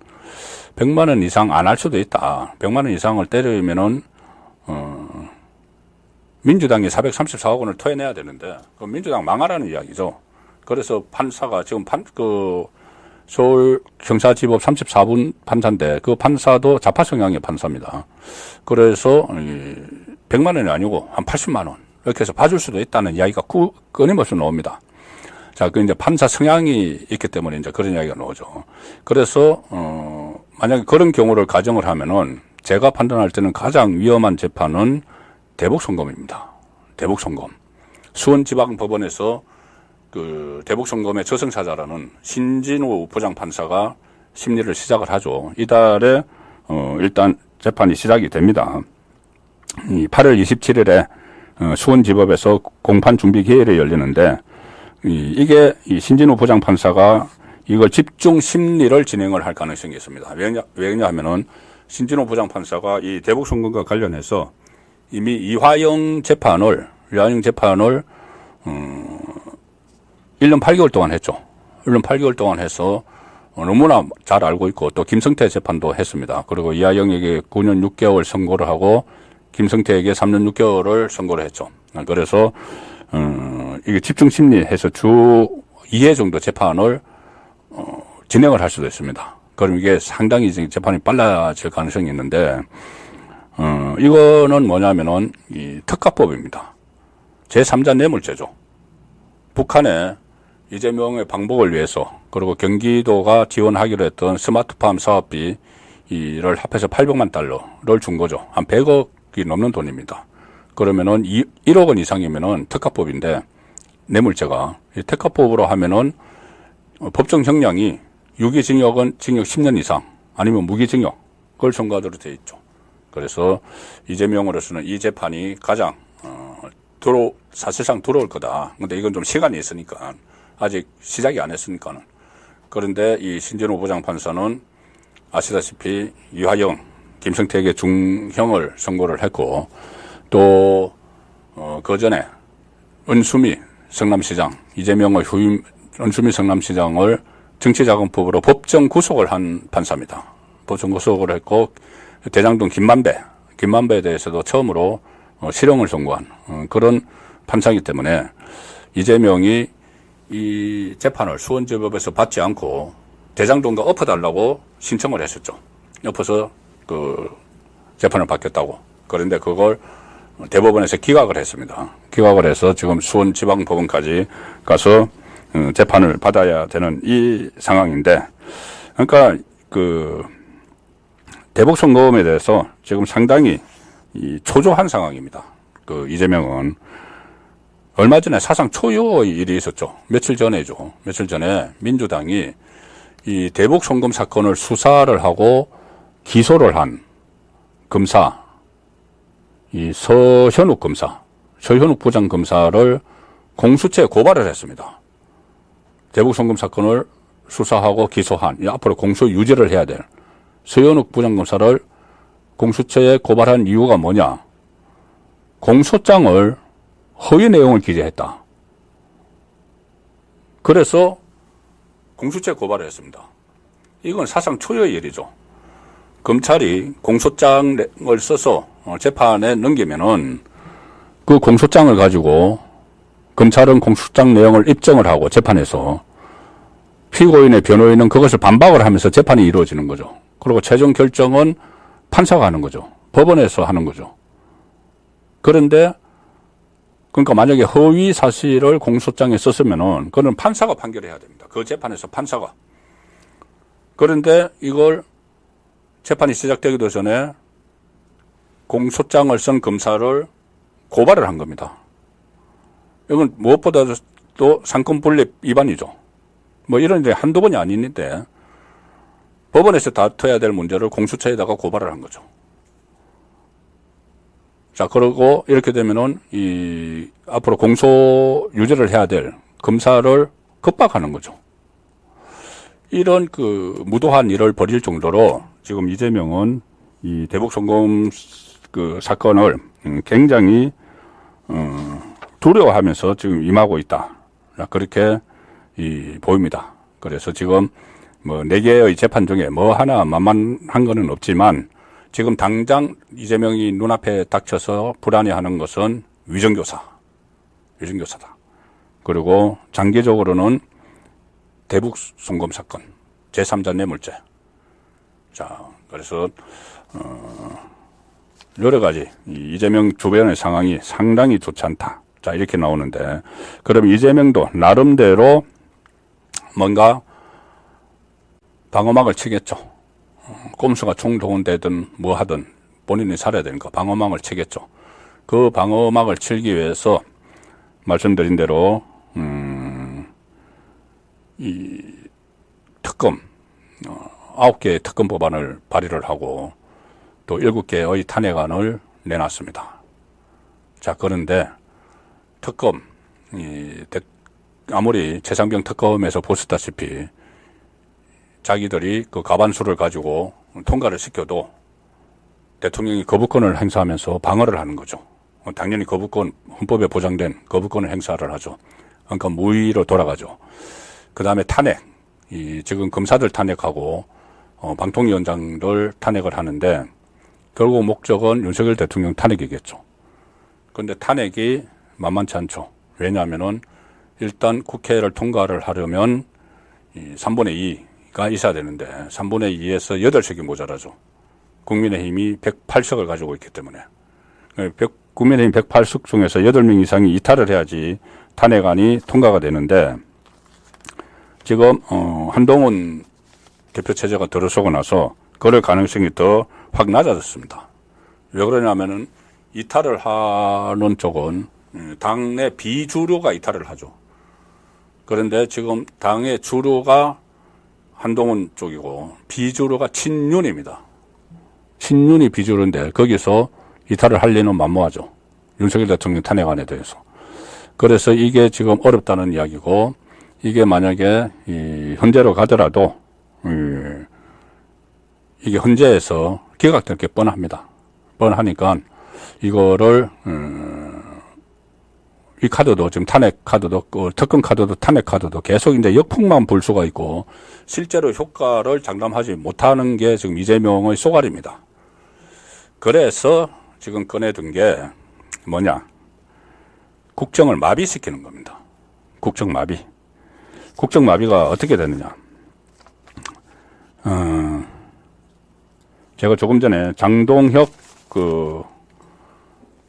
100만 원 이상 안 할 수도 있다. 100만 원 이상을 때리면은 민주당이 434억 원을 토해내야 되는데 그 민주당 망하라는 이야기죠. 그래서 판사가 지금 서울경사지법 34분 판사인데 그 판사도 좌파 성향의 판사입니다. 그래서 100만 원이 아니고 한 80만 원 이렇게 해서 봐줄 수도 있다는 이야기가 끊임없이 나옵니다. 자, 그 이제 판사 성향이 있기 때문에 이제 그런 이야기가 나오죠. 그래서 만약에 그런 경우를 가정을 하면은 제가 판단할 때는 가장 위험한 재판은 대북송금입니다. 대북송금. 수원지방법원에서 그 대북송금의 저승사자라는 신진우 부장판사가 심리를 시작을 하죠. 이달에 일단 재판이 시작이 됩니다. 8월 27일에 수원지법에서 공판 준비 기일이 열리는데 이게 이 신진우 부장판사가 이걸 집중 심리를 진행을 할 가능성이 있습니다. 왜냐하면은 신진우 부장판사가 이 대북 선거과 관련해서 이미 이화영 재판을 1년 8개월 동안 했죠. 1년 8개월 동안 해서 너무나 잘 알고 있고 또 김성태 재판도 했습니다. 그리고 이화영에게 9년 6개월 선고를 하고 김성태에게 3년 6개월을 선고를 했죠. 그래서 이게 집중 심리해서 주 2회 정도 재판을 진행을 할 수도 있습니다. 그럼 이게 상당히 재판이 빨라질 가능성이 있는데 이거는 뭐냐면은 이 특가법입니다. 제3자 뇌물죄죠. 북한에 이재명의 방북을 위해서 그리고 경기도가 지원하기로 했던 스마트팜 사업비 이를 합해서 800만 달러를 준 거죠. 한 100억이 넘는 돈입니다. 그러면은 1억 원 이상이면은 특가법인데 뇌물죄가 이 특가법으로 하면은 법정 형량이 유기징역은 징역 10년 이상 아니면 무기징역을 선고하도록 되어 있죠. 그래서 이재명으로서는 이 재판이 가장 사실상 들어올 거다. 근데 이건 좀 시간이 있으니까 아직 시작이 안 했으니까는. 그런데 이 신진우 부장판사는 아시다시피 이화영, 김성태에게 중형을 선고를 했고 또 그 전에 은수미 성남시장 이재명의 후임 은수미 성남시장을 정치자금법으로 법정 구속을 한 판사입니다. 법정 구속을 했고 대장동 김만배에 대해서도 처음으로 실형을 선고한 그런 판사이기 때문에 이재명이 이 재판을 수원지법에서 받지 않고 대장동과 엎어달라고 신청을 했었죠. 엎어서 그 재판을 받겠다고. 그런데 그걸 대법원에서 기각을 했습니다. 기각을 해서 지금 수원지방법원까지 가서 재판을 받아야 되는 이 상황인데, 그러니까 그 대북 선거음에 대해서 지금 상당히 초조한 상황입니다. 그 이재명은 얼마 전에 사상 초유의 일이 있었죠. 며칠 전에죠. 며칠 전에 민주당이 이 대북 송금 사건을 수사를 하고 기소를 한 검사, 이 서현욱 검사, 서현욱 부장검사를 공수처에 고발을 했습니다. 대북 송금 사건을 수사하고 기소한, 앞으로 공소 유지를 해야 될 서현욱 부장검사를 공수처에 고발한 이유가 뭐냐? 공소장을 허위 내용을 기재했다. 그래서 공수처에 고발을 했습니다. 이건 사상 초유의 일이죠. 검찰이 공소장을 써서 재판에 넘기면은 그 공소장을 가지고 검찰은 공소장 내용을 입증을 하고 재판에서 피고인의 변호인은 그것을 반박을 하면서 재판이 이루어지는 거죠. 그리고 최종 결정은 판사가 하는 거죠. 법원에서 하는 거죠. 그런데 그러니까 만약에 허위 사실을 공소장에 썼으면은 그건 판사가 판결해야 됩니다. 그 재판에서 판사가. 그런데 이걸 재판이 시작되기도 전에 공소장을 쓴 검사를 고발을 한 겁니다. 이건 무엇보다도 상권 분립 위반이죠. 뭐 이런 일이 한두 번이 아닌데 법원에서 다퉈야 될 문제를 공수처에다가 고발을 한 거죠. 자, 그러고 이렇게 되면은 앞으로 공소 유지를 해야 될 검사를 급박하는 거죠. 이런 그 무도한 일을 벌일 정도로 지금 이재명은 이 대북 송금 그 사건을 굉장히 두려워하면서 지금 임하고 있다. 그렇게 보입니다. 그래서 지금 뭐 4개의 재판 중에 뭐 하나 만만한 거는 없지만 지금 당장 이재명이 눈앞에 닥쳐서 불안해하는 것은 위정교사다. 그리고 장기적으로는 대북 송금 사건, 제3자 뇌물죄. 자, 그래서 여러 가지 이재명 주변의 상황이 상당히 좋지 않다. 자, 이렇게 나오는데, 그럼 이재명도 나름대로 뭔가 방어막을 치겠죠. 꼼수가 총동원되든 뭐 하든 본인이 살아야 되니까 방어막을 치겠죠. 그 방어막을 치기 위해서 말씀드린 대로 이 특검 9개의 특검 법안을 발의를 하고 또 7개의 탄핵안을 내놨습니다. 자, 그런데 특검 아무리 최상병 특검에서 보셨다시피 자기들이 그 과반수를 가지고 통과를 시켜도 대통령이 거부권을 행사하면서 방어를 하는 거죠. 당연히 거부권, 헌법에 보장된 거부권을 행사를 하죠. 그러니까 무의로 돌아가죠. 그 다음에 탄핵. 지금 검사들 탄핵하고, 방통위원장들 탄핵을 하는데, 결국 목적은 윤석열 대통령 탄핵이겠죠. 그런데 탄핵이 만만치 않죠. 왜냐하면은, 일단 국회를 통과를 하려면, 3분의 2가 있어야 되는데, 3분의 2에서 8석이 모자라죠. 국민의힘이 108석을 가지고 있기 때문에. 국민의힘 108석 중에서 8명 이상이 이탈을 해야지 탄핵안이 통과가 되는데, 지금 한동훈 대표 체제가 들어서고 나서 그럴 가능성이 더 확 낮아졌습니다. 왜 그러냐면은 이탈을 하는 쪽은 당내 비주류가 이탈을 하죠. 그런데 지금 당의 주류가 한동훈 쪽이고 비주류가 친윤입니다. 친윤이 비주류인데 거기서 이탈을 할 리는 만무하죠. 윤석열 대통령 탄핵안에 대해서. 그래서 이게 지금 어렵다는 이야기고, 이게 만약에 헌재로 가더라도 이게 헌재에서 기각될 게 뻔합니다. 뻔하니까 이거를 이 카드도 지금 탄핵 카드도 특검 카드도 탄핵 카드도 계속 이제 역풍만 불 수가 있고 실제로 효과를 장담하지 못하는 게 지금 이재명의 쏘가리입니다. 그래서 지금 꺼내든 게 뭐냐? 국정을 마비시키는 겁니다. 국정 마비. 국정 마비가 어떻게 되느냐? 제가 조금 전에 장동혁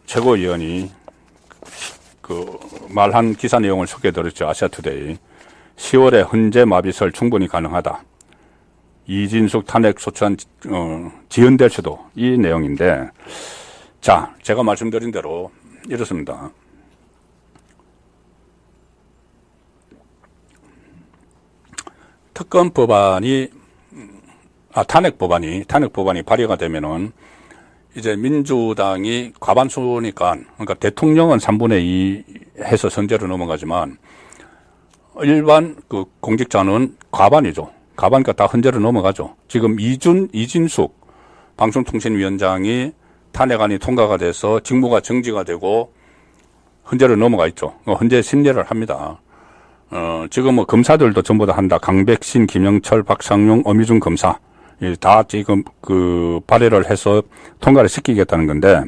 최고위원이 말한 기사 내용을 소개해드렸죠. 아시아투데이. 10월에 헌재 마비설 충분히 가능하다. 이진숙 탄핵 소추안 지연될 수도, 이 내용인데, 자, 제가 말씀드린 대로 이렇습니다. 특검 법안이 탄핵 법안이 발의가 되면은 이제 민주당이 과반수니까, 그러니까 대통령은 3분의 2 해서 선제로 넘어가지만 일반 공직자는 과반이죠. 과반이니까 다 헌재로 넘어가죠. 지금 이진숙 방송통신위원장이 탄핵안이 통과가 돼서 직무가 정지가 되고 헌재로 넘어가 있죠. 헌재 심리를 합니다. 지금 뭐 검사들도 전부 다 한다. 강백신, 김영철, 박상용, 어미중 검사. 다 지금 발의를 해서 통과를 시키겠다는 건데,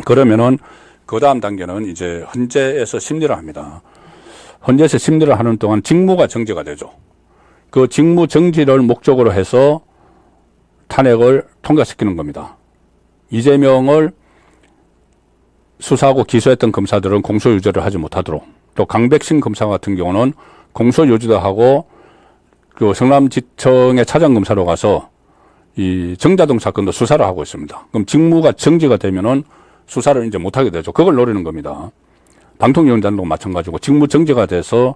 그러면은 그 다음 단계는 이제 헌재에서 심리를 합니다. 헌재에서 심리를 하는 동안 직무가 정지가 되죠. 그 직무 정지를 목적으로 해서 탄핵을 통과시키는 겁니다. 이재명을 수사하고 기소했던 검사들은 공소유죄를 하지 못하도록, 또 강백신 검사 같은 경우는 공소유죄도 하고 성남지청의 차장검사로 가서 이 정자동 사건도 수사를 하고 있습니다. 그럼 직무가 정지가 되면은 수사를 이제 못하게 되죠. 그걸 노리는 겁니다. 방통위원장도 마찬가지고 직무 정지가 돼서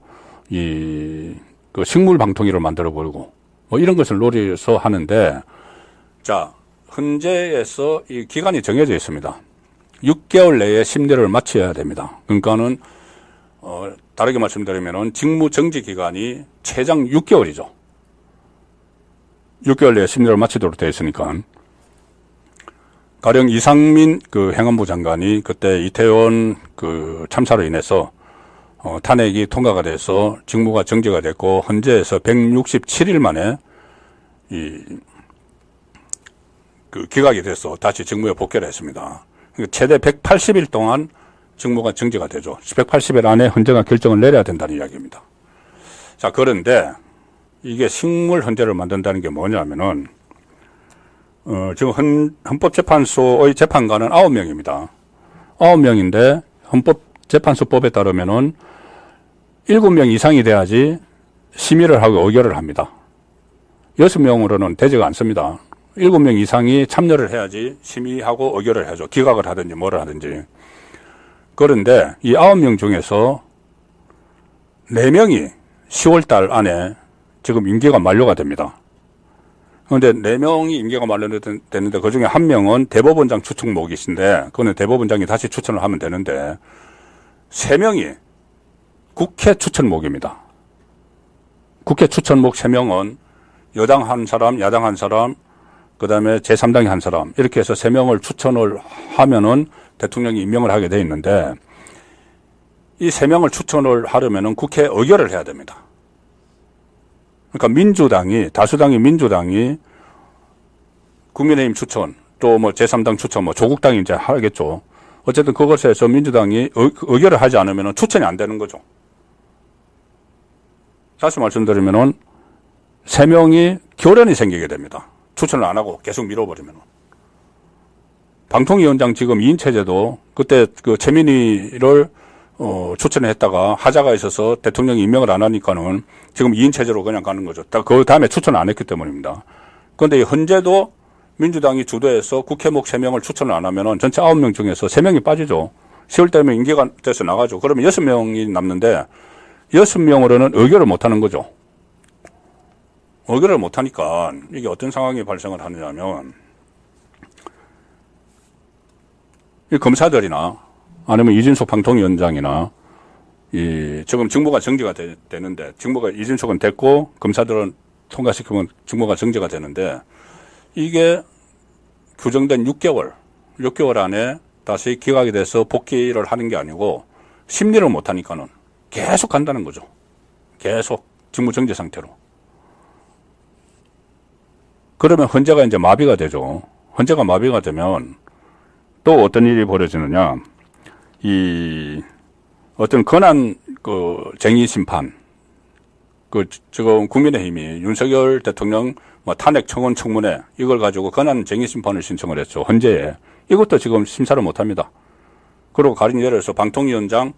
식물 방통위를 만들어 버리고 뭐 이런 것을 노려서 하는데, 자, 헌재에서 이 기간이 정해져 있습니다. 6개월 내에 심리를 마쳐야 됩니다. 그러니까는 다르게 말씀드리면은 직무 정지 기간이 최장 6개월이죠. 6개월 내에 심리를 마치도록 되어 있으니까. 가령 이상민 행안부 장관이 그때 이태원 참사로 인해서 탄핵이 통과가 돼서 직무가 정지가 됐고 헌재에서 167일 만에 기각이 돼서 다시 직무에 복귀를 했습니다. 최대 180일 동안 직무가 정지가 되죠. 180일 안에 헌재가 결정을 내려야 된다는 이야기입니다. 자, 그런데 이게 식물 헌재를 만든다는 게 뭐냐면은, 지금 헌법재판소의 재판관은 9명입니다. 9명인데, 헌법재판소법에 따르면은 7명 이상이 돼야지 심의를 하고 의결을 합니다. 6명으로는 되지가 않습니다. 7명 이상이 참여를 해야지 심의하고 의결을 하죠. 기각을 하든지 뭐를 하든지. 그런데 이 9명 중에서 4명이 10월 달 안에 지금 임기가 만료가 됩니다. 그런데 4명이 임기가 만료됐는데 그 중에 1명은 대법원장 추천목이신데 그거는 대법원장이 다시 추천을 하면 되는데 3명이 국회 추천목입니다. 국회 추천목 3명은 여당 한 사람, 야당 한 사람, 그 다음에 제3당이 한 사람, 이렇게 해서 3명을 추천을 하면은 대통령이 임명을 하게 돼 있는데, 이 3명을 추천을 하려면은 국회 의결을 해야 됩니다. 그러니까 민주당이, 다수당이 민주당이 국민의힘 추천, 또 뭐 제3당 추천, 뭐 조국당이 이제 하겠죠. 어쨌든 그것에서 민주당이 의결을 하지 않으면은 추천이 안 되는 거죠. 다시 말씀드리면은 3명이 결연이 생기게 됩니다. 추천을 안 하고 계속 밀어버리면. 방통위원장 지금 2인 체제도 그때 그 최민희를 추천을 했다가 하자가 있어서 대통령이 임명을 안 하니까는 지금 2인 체제로 그냥 가는 거죠. 그 다음에 추천을 안 했기 때문입니다. 그런데 현재도 민주당이 주도해서 국회목 3명을 추천을 안 하면은 전체 9명 중에서 3명이 빠지죠. 10월 달에 임기가 돼서 나가죠. 그러면 6명이 남는데 6명으로는 의결을 못 하는 거죠. 의결을 못 하니까 이게 어떤 상황이 발생을 하느냐면, 이 검사들이나 아니면 이진숙 방통위원장이나 지금 직무가 정지가 되는데, 직무가 이진숙은 됐고 검사들은 통과시키면 직무가 정지가 되는데, 이게 규정된 6개월 안에 다시 기각이 돼서 복귀를 하는 게 아니고 심리를 못 하니까는 계속 간다는 거죠. 계속 직무 정지 상태로. 그러면 헌재가 이제 마비가 되죠. 헌재가 마비가 되면 또 어떤 일이 벌어지느냐. 어떤 권한 쟁의 심판, 지금 국민의힘이 윤석열 대통령 탄핵 청원 청문회 이걸 가지고 권한 쟁의 심판을 신청을 했죠. 헌재에. 이것도 지금 심사를 못 합니다. 그리고 가령 예를 들어서 방통위원장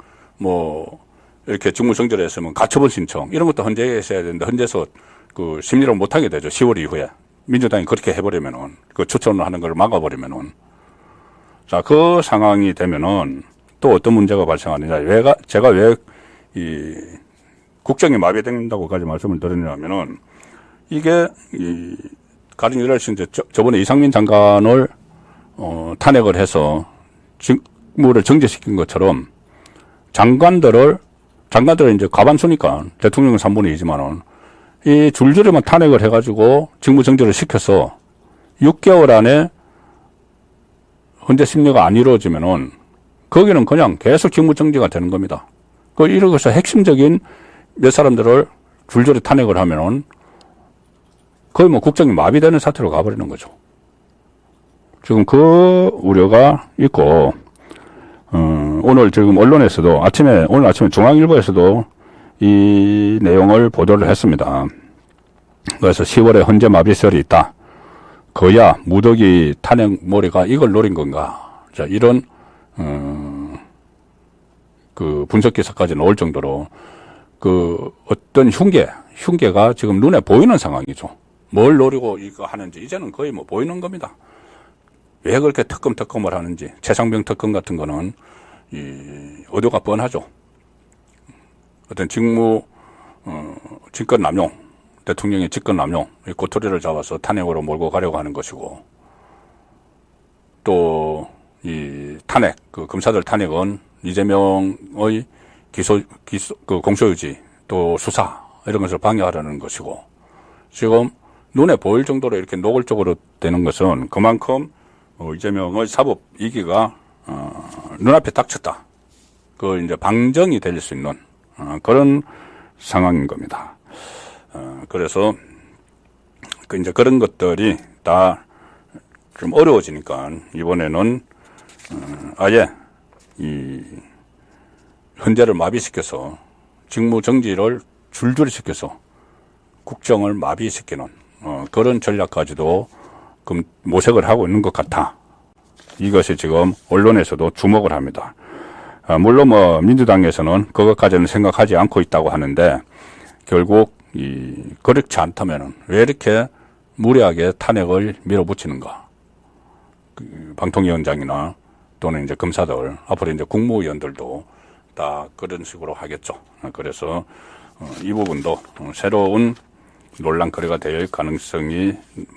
이렇게 직무 정지를 했으면 가처분 신청 이런 것도 헌재에서 해야 되는데 헌재에서 심리를 못 하게 되죠. 10월 이후에. 민주당이 그렇게 해버리면은, 추천을 하는 걸 막아버리면은. 자, 그 상황이 되면은 또 어떤 문제가 발생하느냐. 제가 왜 국정이 마비된다고까지 말씀을 드리냐면은, 이게, 가령 예를 들어서 이제 저번에 이상민 장관을, 탄핵을 해서 직무를 정지시킨 것처럼 장관들을 이제 과반수니까 대통령은 3분의 2지만은 이 줄줄이만 탄핵을 해가지고 직무정지를 시켜서 6개월 안에 헌재 심리가 안 이루어지면은 거기는 그냥 계속 직무정지가 되는 겁니다. 이러고서 핵심적인 몇 사람들을 줄줄이 탄핵을 하면은 거의 국정이 마비되는 사태로 가버리는 거죠. 지금 그 우려가 있고, 오늘 지금 언론에서도 오늘 아침에 중앙일보에서도 이 내용을 보도를 했습니다. 그래서 10월에 헌재 마비설이 있다. 그야 무더기 탄핵 몰이가 이걸 노린 건가. 자, 이런, 분석 기사까지 나올 정도로 어떤 흉계가 지금 눈에 보이는 상황이죠. 뭘 노리고 이거 하는지 이제는 거의 보이는 겁니다. 왜 그렇게 특검을 하는지, 최상병 특검 같은 거는 의도가 뻔하죠. 어떤 직권 남용, 대통령의 직권 남용, 꼬투리를 잡아서 탄핵으로 몰고 가려고 하는 것이고, 또 탄핵, 검사들 탄핵은 이재명의 공소유지, 또 수사 이런 것을 방해하려는 것이고, 지금 눈에 보일 정도로 이렇게 노골적으로 되는 것은 그만큼 이재명의 사법 이기가 눈앞에 닥쳤다. 이제 방정이 될 수 있는 그런 상황인 겁니다. 그래서 이제 그런 것들이 다 좀 어려워지니까 이번에는 아예 헌재를 마비시켜서 직무 정지를 줄줄이 시켜서 국정을 마비시키는 그런 전략까지도 모색을 하고 있는 것 같아. 이것이 지금 언론에서도 주목을 합니다. 물론 민주당에서는 그것까지는 생각하지 않고 있다고 하는데, 결국 그렇지 않다면은 왜 이렇게 무리하게 탄핵을 밀어붙이는가. 방통위원장이나 또는 이제 검사들, 앞으로 이제 국무위원들도 다 그런 식으로 하겠죠. 그래서 이 부분도 새로운 논란거리가 될 가능성이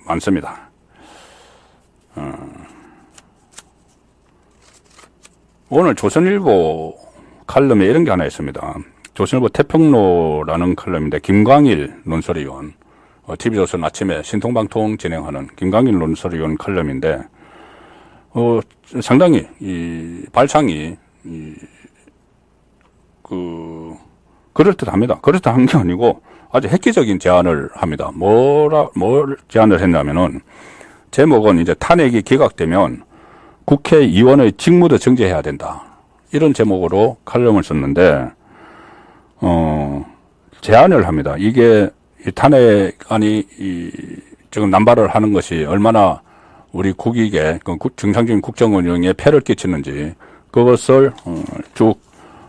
많습니다. 오늘 조선일보 칼럼에 이런 게 하나 있습니다. 조선일보 태평로라는 칼럼인데 김광일 논설위원, TV조선 아침에 신통방통 진행하는 김광일 논설위원 칼럼인데, 상당히 이 발상이 그럴듯합니다. 그럴듯한 게 아니고 아주 획기적인 제안을 합니다. 뭘 제안을 했냐면은, 제목은 이제 탄핵이 기각되면 국회의원의 직무도 정지해야 된다. 이런 제목으로 칼럼을 썼는데, 제안을 합니다. 이게 이 탄핵안이 지금 남발을 하는 것이 얼마나 우리 국익에 정상적인 국정 운영에 폐를 끼치는지 그것을 쭉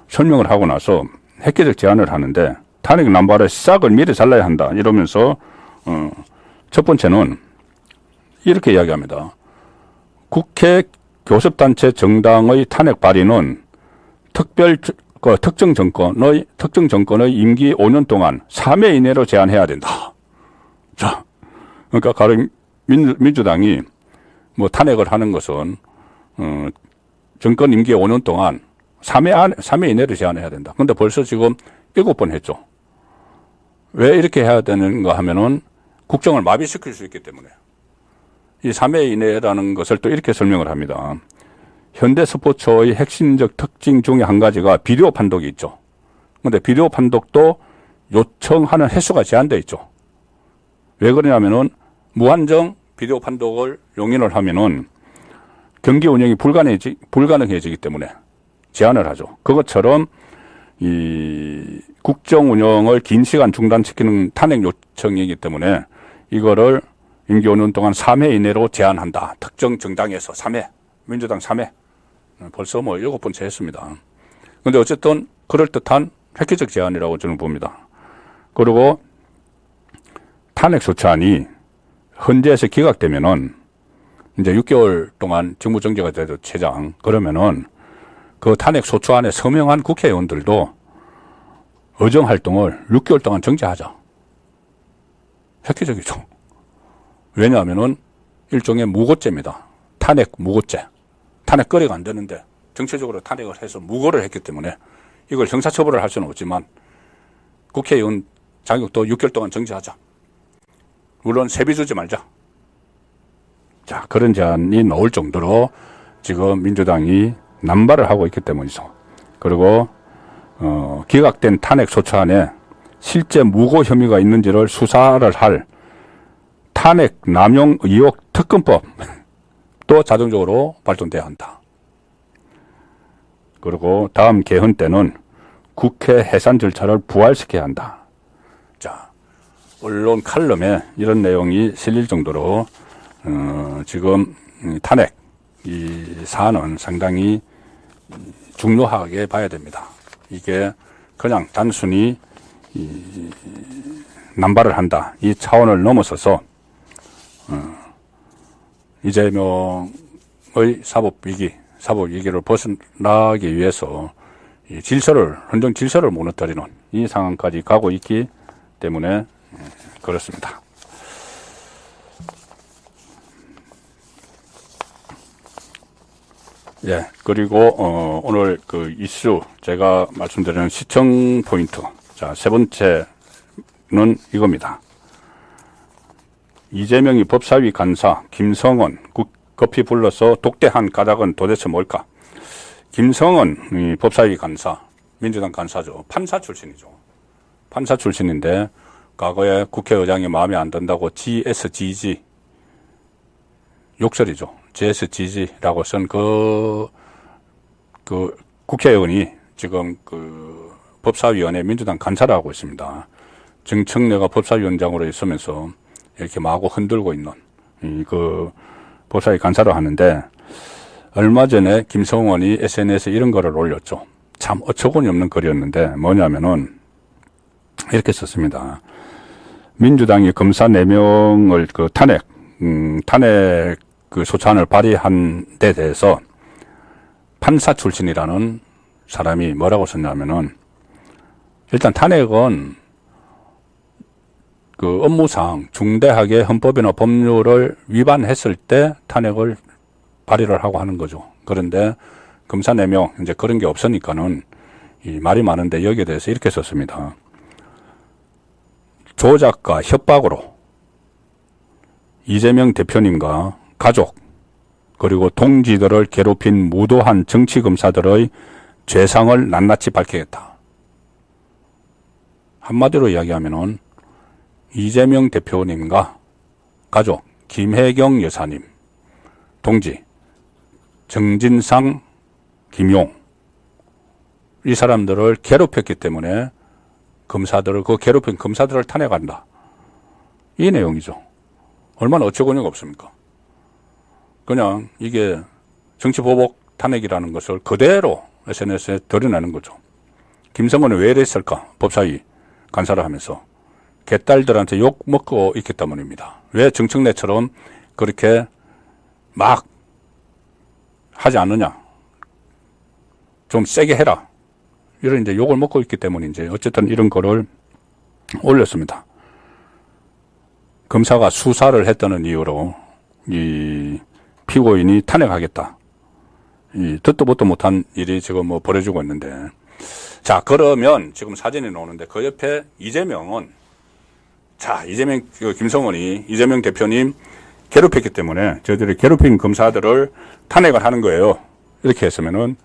설명을 하고 나서 획기적 제안을 하는데, 탄핵 남발의 싹을 미리 잘라야 한다 이러면서 첫 번째는 이렇게 이야기합니다. 국회 교섭단체 정당의 탄핵 발의는 특정 정권의 임기 5년 동안 3회 이내로 제한해야 된다. 자, 그러니까 가령 민주당이 뭐 탄핵을 하는 것은 정권 임기 5년 동안 3회 이내로 제한해야 된다. 근데 벌써 지금 7번 했죠. 왜 이렇게 해야 되는가 하면은 국정을 마비시킬 수 있기 때문에. 이 3회 이내라는 것을 또 이렇게 설명을 합니다. 현대 스포츠의 핵심적 특징 중에 한 가지가 비디오 판독이 있죠. 근데 비디오 판독도 요청하는 횟수가 제한되어 있죠. 왜 그러냐면은 무한정 비디오 판독을 용인을 하면은 경기 운영이 불가능해지기 때문에 제한을 하죠. 그것처럼 이 국정 운영을 긴 시간 중단시키는 탄핵 요청이기 때문에 이거를 임기 5년 동안 3회 이내로 제한한다. 특정 정당에서 3회, 민주당 3회. 벌써 뭐 7번째 했습니다. 근데 어쨌든 그럴듯한 획기적 제안이라고 저는 봅니다. 그리고 탄핵 소추안이 헌재에서 기각되면은 이제 6개월 동안 직무정지가 돼도 최장. 그러면은 그 탄핵 소추안에 서명한 국회의원들도 의정 활동을 6개월 동안 정지하자. 획기적이죠. 왜냐하면은 일종의 무고죄입니다. 탄핵 무고죄. 탄핵거리가 안 되는데 정치적으로 탄핵을 해서 무고를 했기 때문에 이걸 형사처벌을 할 수는 없지만 국회의원 자격도 6개월 동안 정지하자. 물론 세비 주지 말자. 자, 그런 제안이 나올 정도로 지금 민주당이 남발을 하고 있기 때문이죠. 그리고 기각된 탄핵 소추안에 실제 무고 혐의가 있는지를 수사를 할 탄핵 남용 의혹 특검법도 자동적으로 발동돼야 한다. 그리고 다음 개헌 때는 국회 해산 절차를 부활시켜야 한다. 자, 언론 칼럼에 이런 내용이 실릴 정도로 지금 탄핵 이 사안은 상당히 중요하게 봐야 됩니다. 이게 그냥 단순히 남발을 한다 이 차원을 넘어서서 이재명의 사법 위기를 벗어나기 위해서 이 헌정 질서를 무너뜨리는 이 상황까지 가고 있기 때문에 그렇습니다. 예, 그리고 오늘 그 이슈 제가 말씀드리는 시청 포인트. 자, 세 번째는 이겁니다. 이재명이 법사위 간사 김성원 급히 불러서 독대한 까닭은 도대체 뭘까? 김성원 법사위 간사, 민주당 간사죠. 판사 출신이죠. 판사 출신인데 과거에 국회의장이 마음에 안 든다고 GSGG 욕설이죠. GSGG라고 쓴 그 국회의원이 지금 그 법사위원회 민주당 간사를 하고 있습니다. 정청래가 법사위원장으로 있으면서 이렇게 마구 흔들고 있는 그 법사위 간사를 하는데 얼마 전에 김성원이 SNS에 이런 거를 올렸죠. 참 어처구니 없는 글이었는데 뭐냐면은 이렇게 썼습니다. 민주당이 검사 4명을 그 탄핵 그 소추안을 발의한 데 대해서 판사 출신이라는 사람이 뭐라고 썼냐면은 일단 탄핵은 그 업무상 중대하게 헌법이나 법률을 위반했을 때 탄핵을 발의를 하고 하는 거죠. 그런데 검사 4명 이제 그런 게 없으니까는 이 말이 많은데 여기에 대해서 이렇게 썼습니다. 조작과 협박으로 이재명 대표님과 가족 그리고 동지들을 괴롭힌 무도한 정치검사들의 죄상을 낱낱이 밝히겠다. 한마디로 이야기하면은 이재명 대표님과 가족, 김혜경 여사님, 동지, 정진상, 김용 이 사람들을 괴롭혔기 때문에 검사들을 그 괴롭힌 검사들을 탄핵한다. 이 내용이죠. 얼마나 어처구니가 없습니까? 그냥 이게 정치보복 탄핵이라는 것을 그대로 SNS에 드러내는 거죠. 김성원은 왜 이랬을까? 법사위 간사를 하면서 개딸들한테 욕 먹고 있기 때문입니다. 왜 정청래처럼 그렇게 막 하지 않느냐? 좀 세게 해라. 이런 이제 욕을 먹고 있기 때문인지 어쨌든 이런 거를 올렸습니다. 검사가 수사를 했다는 이유로 이 피고인이 탄핵하겠다. 이 듣도 보도 못한 일이 지금 뭐 벌어지고 있는데, 자 그러면 지금 사진이 나오는데 그 옆에 이재명은 자 이재명 김성원이 이재명 대표님 괴롭혔기 때문에 저희들이 괴롭힌 검사들을 탄핵을 하는 거예요. 이렇게 했으면은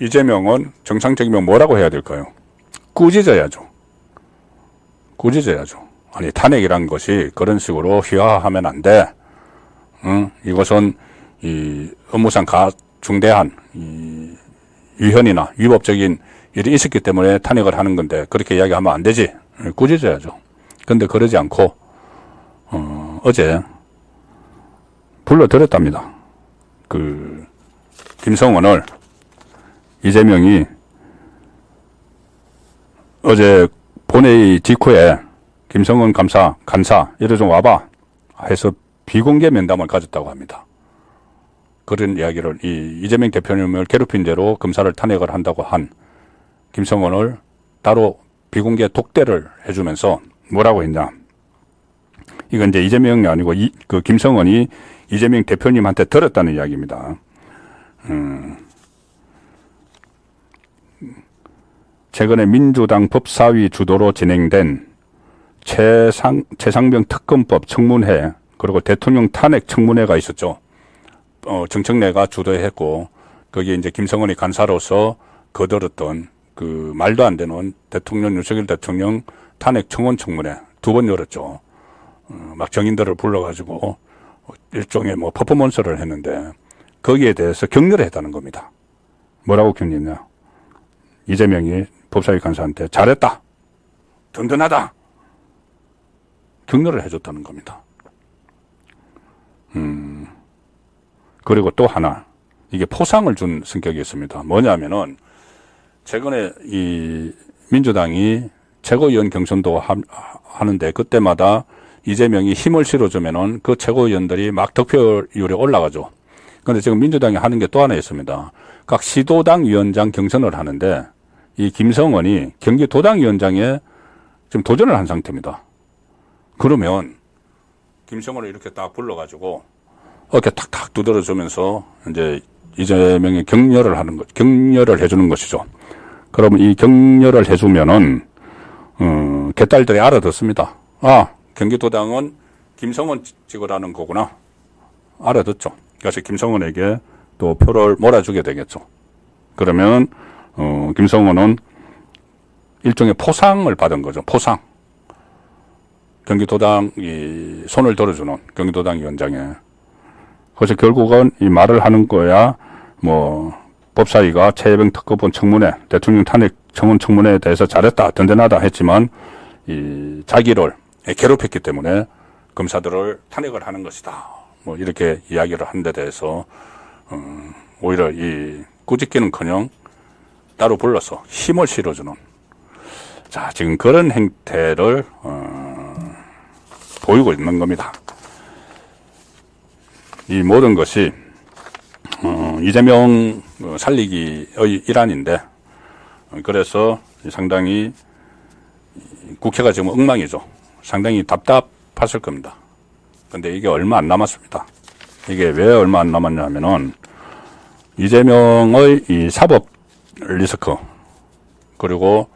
이재명은 정상적이면 뭐라고 해야 될까요? 꾸짖어야죠. 꾸짖어야죠. 아니 탄핵이란 것이 그런 식으로 휘하하면 안 돼. 응? 이것은 이 업무상 중대한 이 위헌이나 위법적인 일이 있었기 때문에 탄핵을 하는 건데 그렇게 이야기하면 안 되지. 꾸짖어야죠. 근데 그러지 않고 어제 불러들였답니다. 그 김성원을 이재명이 어제 본회의 직후에 김성원 간사 이리 좀 와봐 해서 비공개 면담을 가졌다고 합니다. 그런 이야기를 이재명 대표님을 괴롭힌 대로 검사를 탄핵을 한다고 한 김성원을 따로 비공개 독대를 해주면서 뭐라고 했냐. 이건 이제 이재명이 아니고 그 김성원이 이재명 대표님한테 들었다는 이야기입니다. 최근에 민주당 법사위 주도로 진행된 최상병 특검법 청문회 그리고 대통령 탄핵 청문회가 있었죠. 정청래가 주도했고 거기에 이제 김성원이 간사로서 거들었던 그 말도 안 되는 대통령 윤석열 대통령 탄핵 청원 청문회 2번 열었죠. 막 정인들을 불러가지고 일종의 뭐 퍼포먼스를 했는데 거기에 대해서 격려를 했다는 겁니다. 뭐라고 격려했냐? 이재명이 법사위 간사한테 잘했다, 든든하다 격려를 해줬다는 겁니다. 그리고 또 하나 이게 포상을 준 성격이 있습니다. 뭐냐면은 최근에 이 민주당이 최고위원 경선도 하는데 그때마다 이재명이 힘을 실어주면은 그 최고위원들이 막 득표율이 올라가죠. 그런데 지금 민주당이 하는 게 또 하나 있습니다. 각 시도당 위원장 경선을 하는데 이 김성원이 경기도당 위원장에 지금 도전을 한 상태입니다. 그러면 김성원을 이렇게 딱 불러가지고 이렇게 탁탁 두드려주면서 이제 이재명이 격려를 해주는 것이죠. 그러면 이 격려를 해주면은 개딸들이 알아듣습니다. 아, 경기도당은 김성원 찍으라는 거구나. 알아듣죠. 그래서 김성원에게 또 표를 몰아주게 되겠죠. 그러면 김성원은 일종의 포상을 받은 거죠. 포상. 경기도당이 손을 들어주는 경기도당 위원장에. 그래서 결국은 이 말을 하는 거야. 뭐 법사위가 최혜병 특검본 청문회, 대통령 탄핵 청원 청문회에 대해서 잘했다, 든든하다 했지만 이 자기를 괴롭혔기 때문에 검사들을 탄핵을 하는 것이다. 뭐 이렇게 이야기를 한 데 대해서 오히려 이 꾸짖기는커녕 따로 불러서 힘을 실어주는 자 지금 그런 행태를 보이고 있는 겁니다. 이 모든 것이 이재명 살리기의 일환인데 그래서 상당히 국회가 지금 엉망이죠. 상당히 답답하실 겁니다. 근데 이게 얼마 안 남았습니다. 이게 왜 얼마 안 남았냐 하면은 이재명의 이 사법 리스크 그리고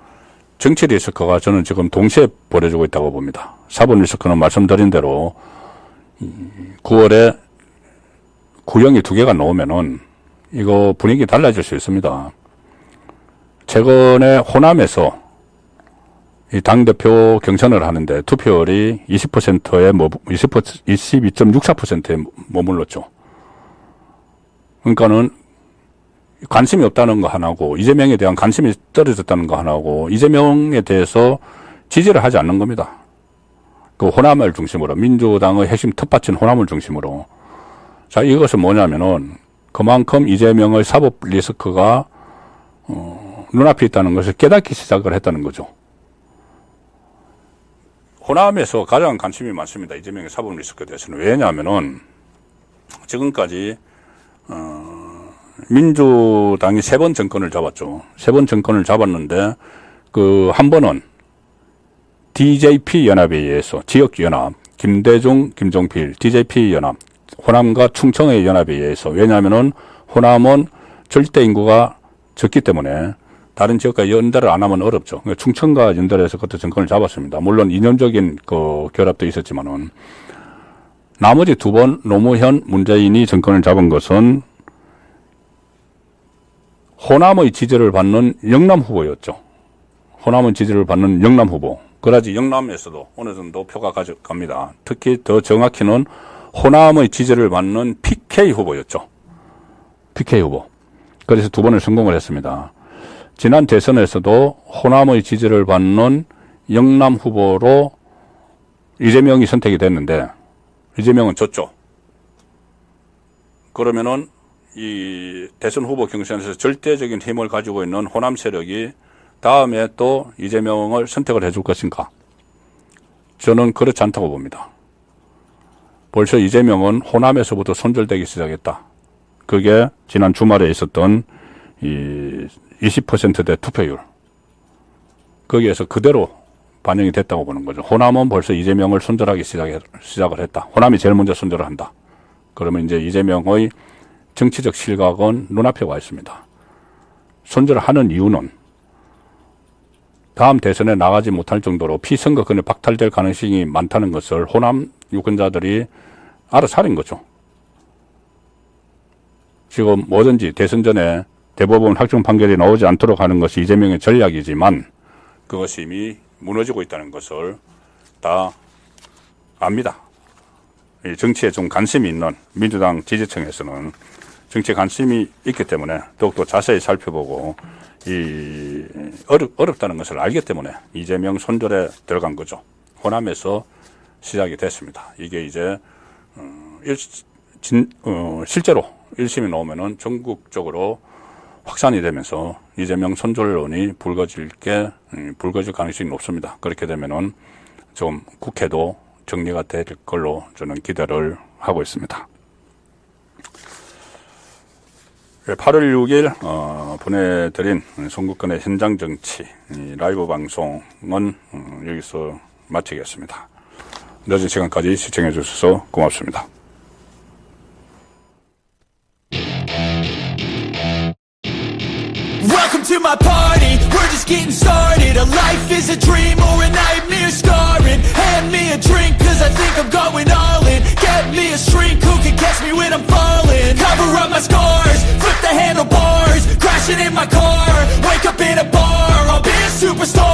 정치 리스크가 저는 지금 동시에 벌어지고 있다고 봅니다. 사법 리스크는 말씀드린 대로 9월에 구령이 2개가 나오면은 이거 분위기 달라질 수 있습니다. 최근에 호남에서 이 당대표 경선을 하는데 투표율이 22.64%에 머물렀죠. 그러니까는 관심이 없다는 거 하나고, 이재명에 대한 관심이 떨어졌다는 거 하나고, 이재명에 대해서 지지를 하지 않는 겁니다. 그 호남을 중심으로, 민주당의 핵심 텃밭인 호남을 중심으로. 자, 이것은 뭐냐면은 그만큼 이재명의 사법 리스크가 눈앞에 있다는 것을 깨닫기 시작을 했다는 거죠. 호남에서 가장 관심이 많습니다. 이재명의 사법 리스크에 대해서는. 왜냐하면은 지금까지 민주당이 3번 정권을 잡았죠. 3번 정권을 잡았는데 그 한 번은 DJP 연합에 의해서, 지역 연합, 김대중, 김종필, DJP 연합, 호남과 충청의 연합에 의해서. 왜냐하면은 호남은 절대 인구가 적기 때문에 다른 지역과 연대를 안 하면 어렵죠. 충청과 연대를 해서 그때 정권을 잡았습니다. 물론 이념적인 그 결합도 있었지만은, 나머지 2번 노무현, 문재인이 정권을 잡은 것은 호남의 지지를 받는 영남 후보였죠. 호남의 지지를 받는 영남 후보. 그래야지 영남에서도 어느 정도 표가 가져갑니다. 특히 더 정확히는 호남의 지지를 받는 PK 후보였죠. PK 후보. 그래서 2번을 성공을 했습니다. 지난 대선에서도 호남의 지지를 받는 영남 후보로 이재명이 선택이 됐는데, 이재명은 졌죠. 그러면은 이 대선 후보 경선에서 절대적인 힘을 가지고 있는 호남 세력이 다음에 또 이재명을 선택을 해줄 것인가? 저는 그렇지 않다고 봅니다. 벌써 이재명은 호남에서부터 손절되기 시작했다. 그게 지난 주말에 있었던 이 20%대 투표율. 거기에서 그대로 반영이 됐다고 보는 거죠. 호남은 벌써 이재명을 손절하기 시작을 했다. 호남이 제일 먼저 손절을 한다. 그러면 이제 이재명의 정치적 실각은 눈앞에 와 있습니다. 손절을 하는 이유는 다음 대선에 나가지 못할 정도로 피선거권이 박탈될 가능성이 많다는 것을 호남 유권자들이 알아차린 거죠. 지금 뭐든지 대선 전에 대법원 확정 판결이 나오지 않도록 하는 것이 이재명의 전략이지만 그것이 이미 무너지고 있다는 것을 다 압니다. 정치에 좀 관심이 있는 민주당 지지층에서는 정치에 관심이 있기 때문에 더욱더 자세히 살펴보고 어렵다는 것을 알기 때문에 이재명 손절에 들어간 거죠. 호남에서 시작이 됐습니다. 이게 이제 실제로 1심이 나오면은 전국적으로 확산이 되면서 이재명 손절론이 불거질 가능성이 높습니다. 그렇게 되면은 좀 국회도 정리가 될 걸로 저는 기대를 하고 있습니다. 8월 6일 보내드린 송국근의 현장 정치 라이브 방송은 여기서 마치겠습니다. 늦은 시간까지 시청해 주셔서 고맙습니다. Welcome to my party, we're just getting started. A life is a dream or a nightmare scarring. Hand me a drink cause I think I'm going all in. Get me a shrink who can catch me when I'm falling. Cover up my scars, flip the handlebars. Crashing in my car, wake up in a bar. I'll be a superstar.